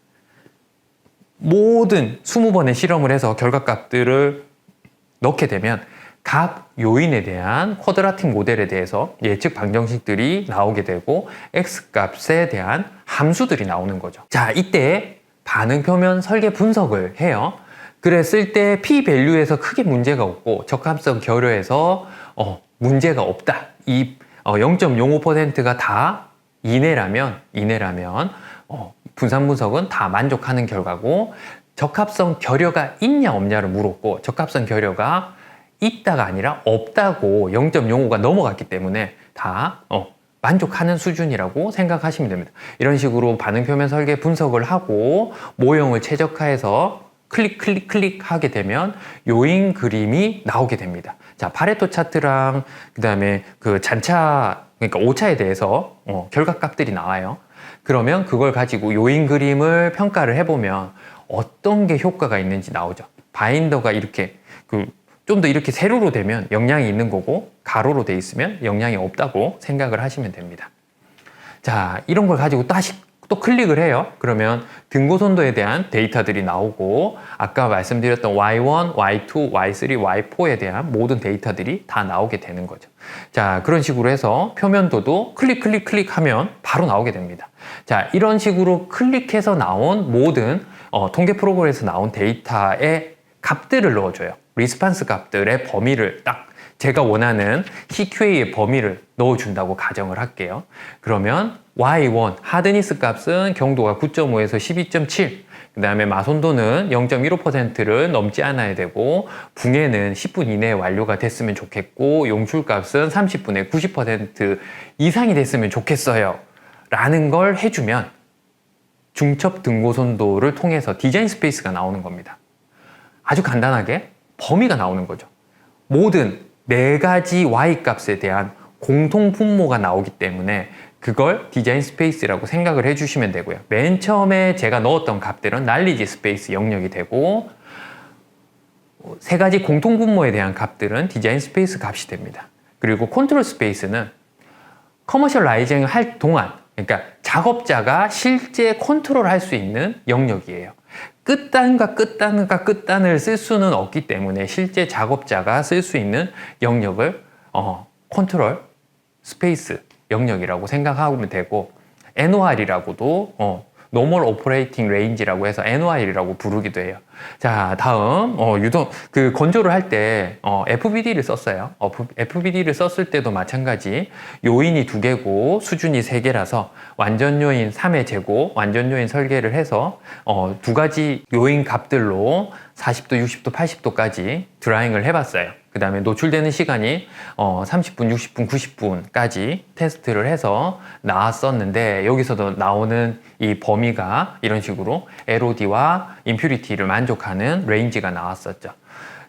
모든 20번의 실험을 해서 결과값들을 넣게 되면 각 요인에 대한 쿼드라틱 모델에 대해서 예측 방정식들이 나오게 되고 X값에 대한 함수들이 나오는 거죠. 자, 이때 반응 표면 설계 분석을 해요. 그랬을 때 P-밸류에서 크게 문제가 없고 적합성 결여에서 문제가 없다. 이 0.05%가 다 이내라면 분산 분석은 다 만족하는 결과고, 적합성 결여가 있냐 없냐를 물었고 적합성 결여가 있다가 아니라 없다고 0.05가 넘어갔기 때문에 다 만족하는 수준이라고 생각하시면 됩니다. 이런 식으로 반응 표면 설계 분석을 하고 모형을 최적화해서 클릭 하게 되면 요인 그림이 나오게 됩니다. 자, 파레토 차트랑 그 다음에 그 잔차, 그러니까 오차에 대해서 결과값들이 나와요. 그러면 그걸 가지고 요인 그림을 평가를 해보면 어떤 게 효과가 있는지 나오죠. 바인더가 이렇게 좀 더 이렇게 세로로 되면 영향이 있는 거고, 가로로 돼 있으면 영향이 없다고 생각을 하시면 됩니다. 자, 이런 걸 가지고 다시 또 클릭을 해요. 그러면 등고선도에 대한 데이터들이 나오고, 아까 말씀드렸던 Y1, Y2, Y3, Y4에 대한 모든 데이터들이 다 나오게 되는 거죠. 자, 그런 식으로 해서 표면도도 클릭하면 바로 나오게 됩니다. 자, 이런 식으로 클릭해서 나온 모든 통계 프로그램에서 나온 데이터의 값들을 넣어줘요. 리스판스 값들의 범위를 딱 제가 원하는 CQA의 범위를 넣어준다고 가정을 할게요. 그러면 Y1 하드니스 값은 경도가 9.5에서 12.7, 그 다음에 마손도는 0.15%를 넘지 않아야 되고, 붕해는 10분 이내에 완료가 됐으면 좋겠고, 용출 값은 30분에 90% 이상이 됐으면 좋겠어요 라는 걸 해주면 중첩 등고선도를 통해서 디자인 스페이스가 나오는 겁니다. 아주 간단하게 범위가 나오는 거죠. 모든 4가지 y 값에 대한 공통 분모가 나오기 때문에 그걸 디자인 스페이스라고 생각을 해주시면 되고요. 맨 처음에 제가 넣었던 값들은 날리지 스페이스 영역이 되고 3가지 공통 분모에 대한 값들은 디자인 스페이스 값이 됩니다. 그리고 컨트롤 스페이스는 커머셜라이징을 할 동안, 그러니까 작업자가 실제 컨트롤 할 수 있는 영역이에요. 끝단과 끝단과 끝단을 쓸 수는 없기 때문에 실제 작업자가 쓸 수 있는 영역을 컨트롤 스페이스 영역이라고 생각하면 되고, NOR이라고도 Normal Operating Range라고 해서 NOR이라고 부르기도 해요. 자, 다음 유독 그 건조를 할 때 FBD를 썼어요. FBD를 썼을 때도 마찬가지 요인이 2개고 수준이 3개라서 완전 요인 3의 제곱, 완전 요인 설계를 해서 2가지 요인 값들로 40도, 60도, 80도까지 드라잉을 해봤어요. 그 다음에 노출되는 시간이 30분, 60분, 90분까지 테스트를 해서 나왔었는데, 여기서도 나오는 이 범위가 이런 식으로 LOD와 임퓨리티를 만족하는 레인지가 나왔었죠.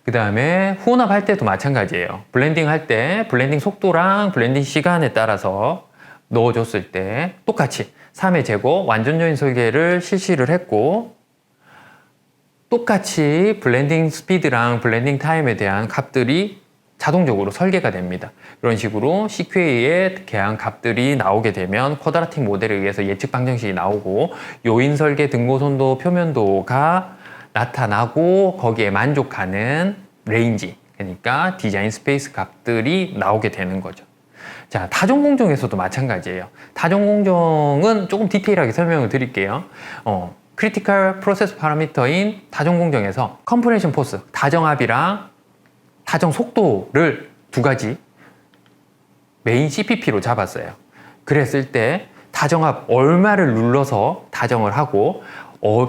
그 다음에 후혼합 할 때도 마찬가지예요. 블렌딩 할 때 블렌딩 속도랑 블렌딩 시간에 따라서 넣어줬을 때 똑같이 3의 제곱 완전 요인 설계를 실시를 했고, 똑같이 블렌딩 스피드랑 블렌딩 타임에 대한 값들이 자동적으로 설계가 됩니다. 이런 식으로 CQA에 대한 값들이 나오게 되면 쿼드라틱 모델에 의해서 예측 방정식이 나오고 요인 설계 등고선도 표면도가 나타나고 거기에 만족하는 레인지, 그러니까 디자인 스페이스 값들이 나오게 되는 거죠. 자, 타종 공정에서도 마찬가지예요. 타종 공정은 조금 디테일하게 설명을 드릴게요. 크리티컬 프로세스 파라미터인 타종 공정에서 컴프레션 포스, 다정압이랑 타정 속도를 2가지 메인 CPP로 잡았어요. 그랬을 때 다정압 얼마를 눌러서 다정을 하고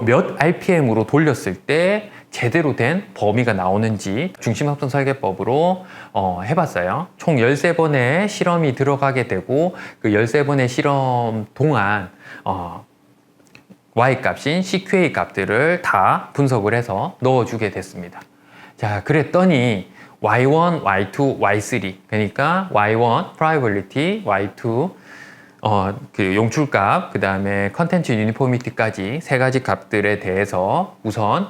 몇 RPM으로 돌렸을 때 제대로 된 범위가 나오는지 중심합선 설계법으로 해봤어요. 총 13번의 실험이 들어가게 되고 그 13번의 실험 동안 Y 값인 CQA 값들을 다 분석을 해서 넣어주게 됐습니다. 자, 그랬더니 Y1, Y2, Y3, 그러니까 Y1 Probability, Y2 그 용출값, 그 다음에 컨텐츠 유니포미티까지 3가지 값들에 대해서 우선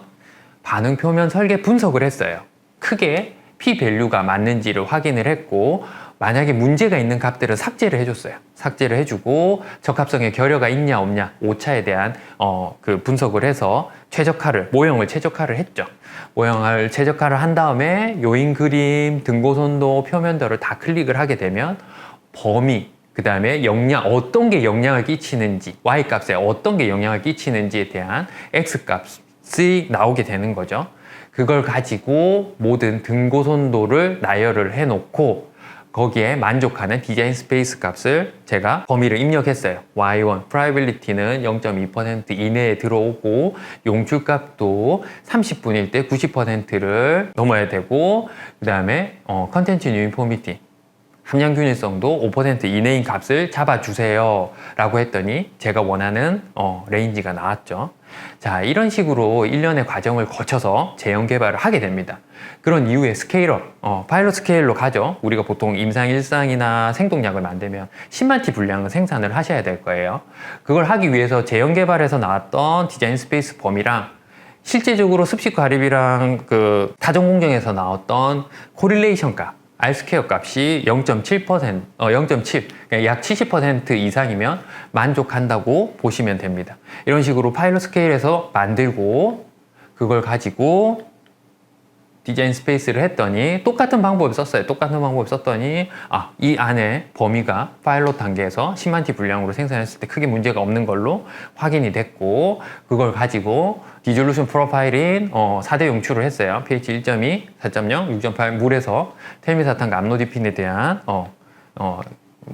반응 표면 설계 분석을 했어요. 크게 P 밸류가 맞는지를 확인을 했고, 만약에 문제가 있는 값들은 삭제를 해줬어요. 삭제를 해주고 적합성에 결여가 있냐 없냐 오차에 대한 그 분석을 해서 모형을 최적화를 했죠. 모형을 최적화를 한 다음에 요인 그림, 등고선도, 표면도를 다 클릭을 하게 되면 범위, 그 다음에 어떤 게 영향을 끼치는지, Y 값에 어떤 게 영향을 끼치는지에 대한 X 값이 나오게 되는 거죠. 그걸 가지고 모든 등고선도를 나열을 해놓고 거기에 만족하는 디자인 스페이스 값을 제가 범위를 입력했어요. Y1 프라이빌리티는 0.2% 이내에 들어오고 용출값도 30분일 때 90%를 넘어야 되고, 그 다음에 컨텐츠 유니포미티 함량균일성도 5% 이내인 값을 잡아주세요 라고 했더니 제가 원하는 레인지가 나왔죠. 자, 이런 식으로 1년의 과정을 거쳐서 제형 개발을 하게 됩니다. 그런 이후에 스케일업, 파일럿 스케일로 가죠. 우리가 보통 임상일상이나 생동약을 만들면 10만 티 분량을 생산을 하셔야 될 거예요. 그걸 하기 위해서 제형 개발에서 나왔던 디자인 스페이스 범위랑 실제적으로 습식 과립이랑 그 타정 공정에서 나왔던 코릴레이션 값, R스퀘어 값이 0.7%, 0.7, 약 70% 이상이면 만족한다고 보시면 됩니다. 이런 식으로 파일럿 스케일에서 만들고 그걸 가지고 디자인 스페이스를 했더니 똑같은 방법을 썼어요. 똑같은 방법을 썼더니 이 안에 범위가 파일럿 단계에서 10만 티 분량으로 생산했을 때 크게 문제가 없는 걸로 확인이 됐고, 그걸 가지고 디졸루션 프로파일인 4대 용출을 했어요. pH 1.2, 4.0, 6.8 물에서 텔미사탄과 암노디핀에 대한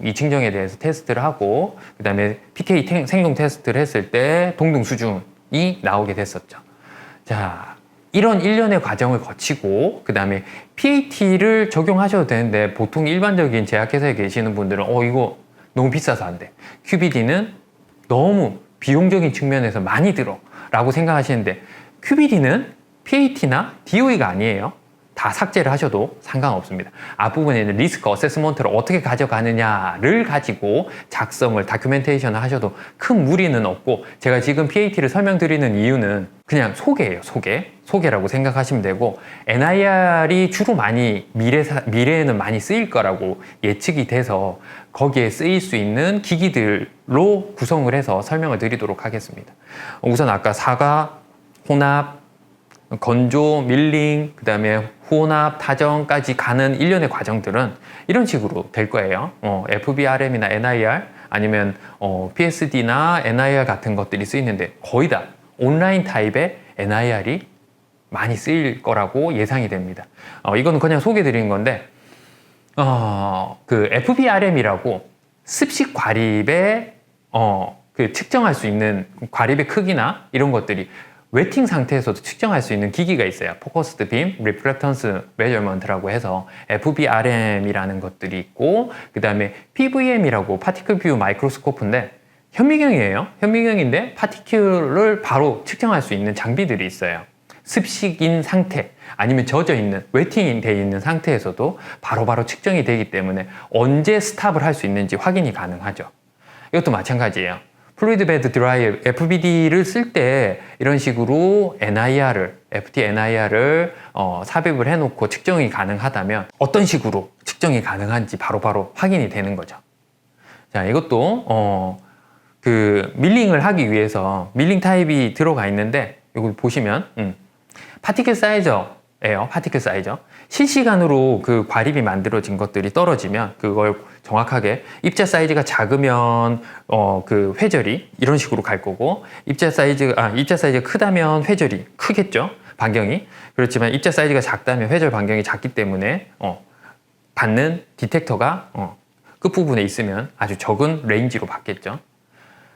이 층정에 대해서 테스트를 하고, 그 다음에 PK 생동 테스트를 했을 때 동등 수준이 나오게 됐었죠. 자, 이런 1년의 과정을 거치고 그 다음에 PAT를 적용하셔도 되는데 보통 일반적인 제약회사에 계시는 분들은 이거 너무 비싸서 안 돼. QBD는 너무 비용적인 측면에서 많이 들어 라고 생각하시는데, QBD는 PAT나 DOE가 아니에요. 다 삭제를 하셔도 상관없습니다. 앞부분에는 리스크 어세스먼트를 어떻게 가져가느냐를 가지고 작성을 다큐멘테이션을 하셔도 큰 무리는 없고, 제가 지금 PAT를 설명드리는 이유는 그냥 소개예요. 소개라고 생각하시면 되고, NIR이 주로 많이 미래에는 많이 쓰일 거라고 예측이 돼서 거기에 쓰일 수 있는 기기들로 구성을 해서 설명을 드리도록 하겠습니다. 우선 아까 사과, 혼합, 건조, 밀링, 그 다음에 혼합, 타정까지 가는 일련의 과정들은 이런 식으로 될 거예요. FBRM이나 NIR 아니면 PSD나 NIR 같은 것들이 쓰이는데, 거의 다 온라인 타입의 NIR이 많이 쓰일 거라고 예상이 됩니다. 이거는 그냥 소개 드린 건데, 그 FBRM이라고 습식 과립의 그 측정할 수 있는 과립의 크기나 이런 것들이 웨팅 상태에서도 측정할 수 있는 기기가 있어요. 포커스드 빔 리플렉턴스 메저먼트라고 해서 FBRM이라는 것들이 있고, 그 다음에 PVM이라고 파티클 뷰 마이크로스코프인데 현미경이에요. 현미경인데 파티클을 바로 측정할 수 있는 장비들이 있어요. 습식인 상태 아니면 젖어 있는 웨팅이 돼 있는 상태에서도 바로바로 측정이 되기 때문에 언제 스탑을 할 수 있는지 확인이 가능하죠. 이것도 마찬가지예요. 플루이드 베드 드라이 FBD를 쓸 때 이런 식으로 FT-NIR을 삽입을 해놓고 측정이 가능하다면 어떤 식으로 측정이 가능한지 바로바로 확인이 되는 거죠. 자, 이것도 그 밀링을 하기 위해서 밀링 타입이 들어가 있는데, 여기 보시면 파티클 사이저예요. 파티클 사이저. 실시간으로 그 과립이 만들어진 것들이 떨어지면 그걸 정확하게, 입자 사이즈가 작으면 그 회절이 이런 식으로 갈 거고, 입자 사이즈가 크다면 회절이 크겠죠, 반경이. 그렇지만 입자 사이즈가 작다면 회절 반경이 작기 때문에 받는 디텍터가 끝부분에 있으면 아주 적은 레인지로 받겠죠.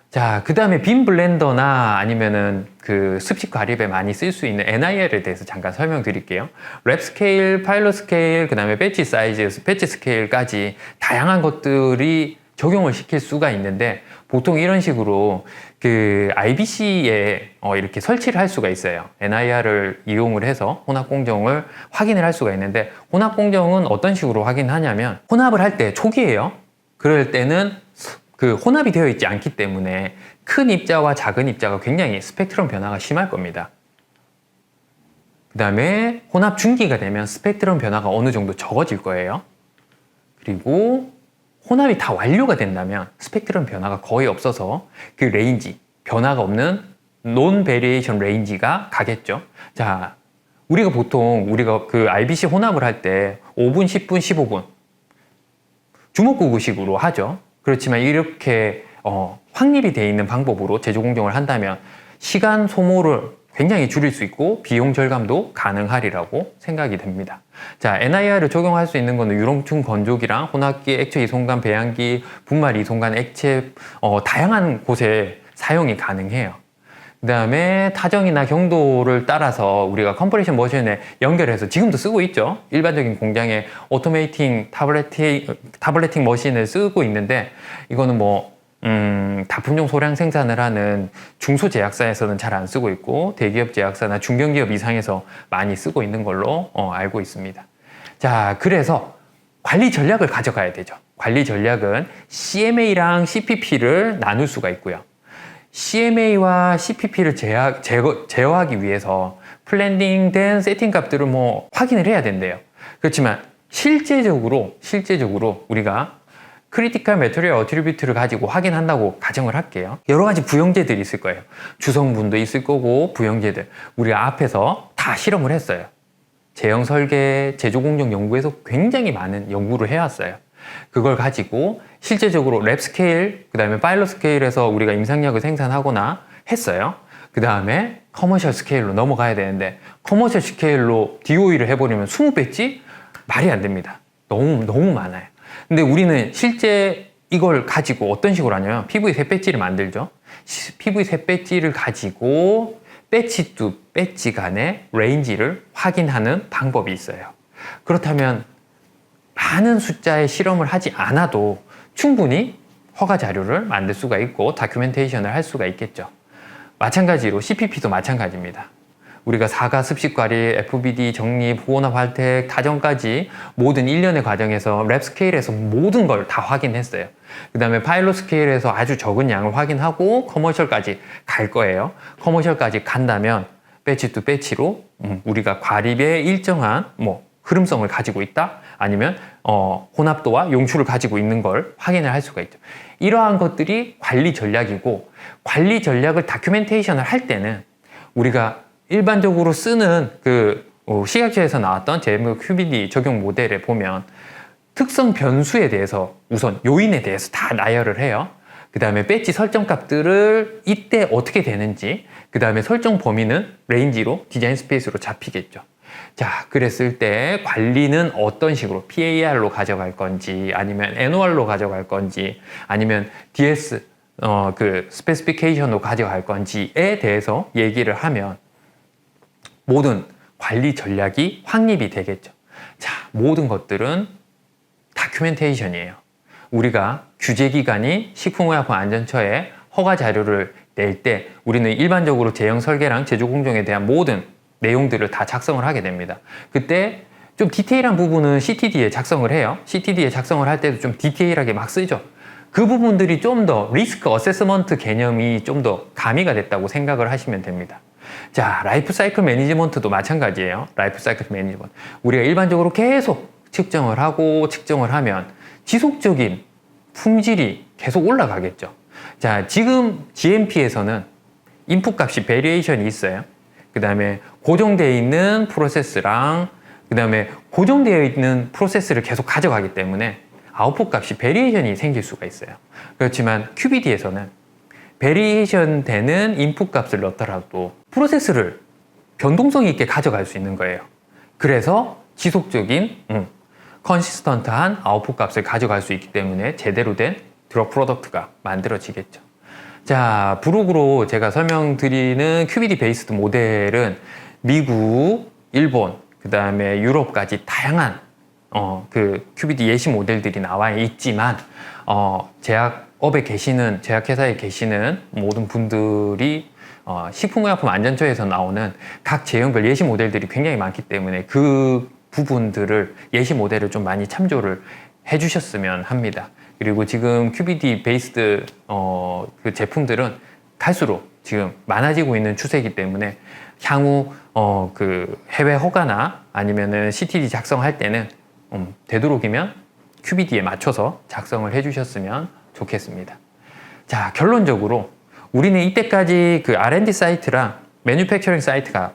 자, 그 다음에 빔 블렌더나 아니면은 그 습식 과립에 많이 쓸 수 있는 NIR에 대해서 잠깐 설명드릴게요. 랩 스케일, 파일럿 스케일, 그 다음에 배치 사이즈, 배치 스케일까지 다양한 것들이 적용을 시킬 수가 있는데, 보통 이런 식으로 그 IBC에 이렇게 설치를 할 수가 있어요. NIR을 이용을 해서 혼합 공정을 확인을 할 수가 있는데, 혼합 공정은 어떤 식으로 확인하냐면, 혼합을 할 때 초기예요. 그럴 때는 그 혼합이 되어 있지 않기 때문에 큰 입자와 작은 입자가 굉장히 스펙트럼 변화가 심할 겁니다. 그 다음에 혼합 중기가 되면 스펙트럼 변화가 어느 정도 적어질 거예요. 그리고 혼합이 다 완료가 된다면 스펙트럼 변화가 거의 없어서 그 레인지, 변화가 없는 논 베리에이션 레인지가 가겠죠. 자, 우리가 그 IBC 혼합을 할 때 5분, 10분, 15분 주먹구구식으로 하죠. 그렇지만 이렇게 확립이 되어 있는 방법으로 제조 공정을 한다면 시간 소모를 굉장히 줄일 수 있고 비용 절감도 가능하리라고 생각이 됩니다. 자, NIR을 적용할 수 있는 거는 유롱충 건조기랑 혼합기, 액체 이송관, 배양기, 분말 이송관, 액체 다양한 곳에 사용이 가능해요. 그 다음에 타정이나 경도를 따라서 우리가 컴프레션 머신에 연결해서 지금도 쓰고 있죠. 일반적인 공장에 오토메이팅 타블레팅 머신을 쓰고 있는데, 이거는 다품종 소량 생산을 하는 중소제약사에서는 잘 안 쓰고 있고, 대기업 제약사나 중견기업 이상에서 많이 쓰고 있는 걸로 알고 있습니다. 자, 그래서 관리 전략을 가져가야 되죠. 관리 전략은 CMA랑 CPP를 나눌 수가 있고요. CMA와 CPP를 제어하기 위해서 플랜딩된 세팅 값들을 확인을 해야 된대요. 그렇지만 실제적으로 우리가 크리티컬 매터리얼 어트리뷰트를 가지고 확인한다고 가정을 할게요. 여러 가지 부형제들이 있을 거예요. 주성분도 있을 거고, 부형제들 우리가 앞에서 다 실험을 했어요. 제형 설계, 제조 공정 연구에서 굉장히 많은 연구를 해왔어요. 그걸 가지고 실제적으로 랩 스케일, 그 다음에 파일럿 스케일에서 우리가 임상약을 생산하거나 했어요. 그 다음에 커머셜 스케일로 넘어가야 되는데, 커머셜 스케일로 DOE를 해버리면 20배지? 말이 안 됩니다. 너무 많아요. 근데 우리는 실제 이걸 가지고 어떤 식으로 하냐면, PV3 배지를 만들죠. PV3 배지를 가지고 배지 두 배지 간의 레인지를 확인하는 방법이 있어요. 그렇다면 많은 숫자의 실험을 하지 않아도 충분히 허가 자료를 만들 수가 있고 다큐멘테이션을 할 수가 있겠죠. 마찬가지로 CPP도 마찬가지입니다. 우리가 사과 습식 관리, FBD 정립, 보호나 발택, 타정까지 모든 일련의 과정에서 랩 스케일에서 모든 걸 다 확인했어요. 그 다음에 파일럿 스케일에서 아주 적은 양을 확인하고 커머셜까지 갈 거예요. 커머셜까지 간다면 배치 투 배치로 우리가 과립의 일정한 흐름성을 가지고 있다, 아니면 혼합도와 용출을 가지고 있는 걸 확인을 할 수가 있죠. 이러한 것들이 관리 전략이고, 관리 전략을 다큐멘테이션을 할 때는 우리가 일반적으로 쓰는 식약처에서 나왔던 JMO QBD 적용 모델에 보면 특성 변수에 대해서 우선 요인에 대해서 다 나열을 해요. 그 다음에 배치 설정 값들을 이때 어떻게 되는지, 그 다음에 설정 범위는 레인지로 디자인 스페이스로 잡히겠죠. 자, 그랬을 때 관리는 어떤 식으로 PAR로 가져갈 건지, 아니면 NOR로 가져갈 건지, 아니면 DS 스페시피케이션으로 가져갈 건지에 대해서 얘기를 하면 모든 관리 전략이 확립이 되겠죠. 자, 모든 것들은 다큐멘테이션이에요. 우리가 규제기관인 식품의약품안전처에 허가 자료를 낼 때 우리는 일반적으로 제형 설계랑 제조 공정에 대한 모든 내용들을 다 작성을 하게 됩니다. 그때 좀 디테일한 부분은 CTD에 작성을 해요. CTD에 작성을 할 때도 좀 디테일하게 막 쓰죠. 그 부분들이 좀 더 리스크 어세스먼트 개념이 좀 더 가미가 됐다고 생각을 하시면 됩니다. 자, 라이프 사이클 매니지먼트도 마찬가지예요. 라이프 사이클 매니지먼트. 우리가 일반적으로 계속 측정을 하고 측정을 하면 지속적인 품질이 계속 올라가겠죠. 자, 지금 GMP에서는 인풋 값이 베리에이션이 있어요. 그 다음에 고정되어 있는 프로세스랑 그 다음에 고정되어 있는 프로세스를 계속 가져가기 때문에 아웃풋 값이 베리에이션이 생길 수가 있어요. 그렇지만 QBD에서는 베리에이션 되는 인풋 값을 넣더라도 프로세스를 변동성 있게 가져갈 수 있는 거예요. 그래서 지속적인 컨시스턴트한 아웃풋 값을 가져갈 수 있기 때문에 제대로 된 드럭 프로덕트가 만들어지겠죠. 자, 부록으로 제가 설명드리는 QBD 베이스드 모델은 미국, 일본, 그 다음에 유럽까지 다양한 QBD 예시 모델들이 나와 있지만 제약업에 계시는, 제약회사에 계시는 모든 분들이 식품의약품 안전처에서 나오는 각 제형별 예시 모델들이 굉장히 많기 때문에 그 부분들을 예시 모델을 좀 많이 참조를 해주셨으면 합니다. 그리고 지금 QBD 베이스드 그 제품들은 갈수록 지금 많아지고 있는 추세이기 때문에 향후 그 해외 허가나 아니면은 CTD 작성할 때는 되도록이면 QBD에 맞춰서 작성을 해주셨으면 좋겠습니다. 자, 결론적으로 우리는 이때까지 그 R&D 사이트랑 매뉴팩처링 사이트가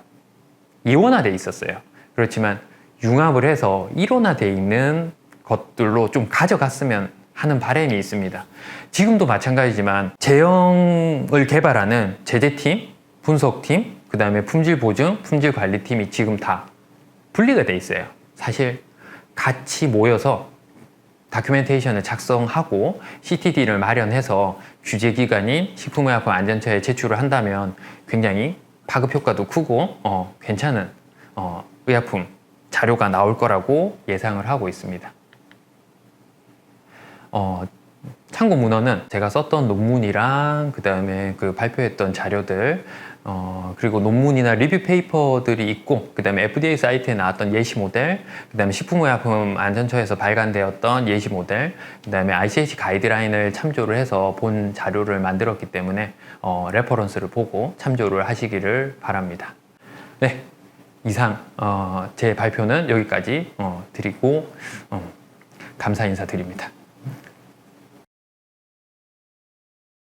이원화되어 있었어요. 그렇지만 융합을 해서 일원화되어 있는 것들로 좀 가져갔으면 하는 바람이 있습니다. 지금도 마찬가지지만 제형을 개발하는 제재팀, 분석팀, 그 다음에 품질 보증, 품질 관리팀이 지금 다 분리가 돼 있어요. 사실 같이 모여서 다큐멘테이션을 작성하고 CTD를 마련해서 규제기관인 식품의약품 안전처에 제출을 한다면 굉장히 파급 효과도 크고 괜찮은 의약품 자료가 나올 거라고 예상을 하고 있습니다. 참고 문헌은 제가 썼던 논문이랑 그 다음에 그 발표했던 자료들 그리고 논문이나 리뷰 페이퍼들이 있고, 그 다음에 FDA 사이트에 나왔던 예시 모델, 그 다음에 식품의약품 안전처에서 발간되었던 예시 모델, 그 다음에 ICH 가이드라인을 참조를 해서 본 자료를 만들었기 때문에 레퍼런스를 보고 참조를 하시기를 바랍니다. 네, 이상 제 발표는 여기까지 드리고 감사 인사드립니다.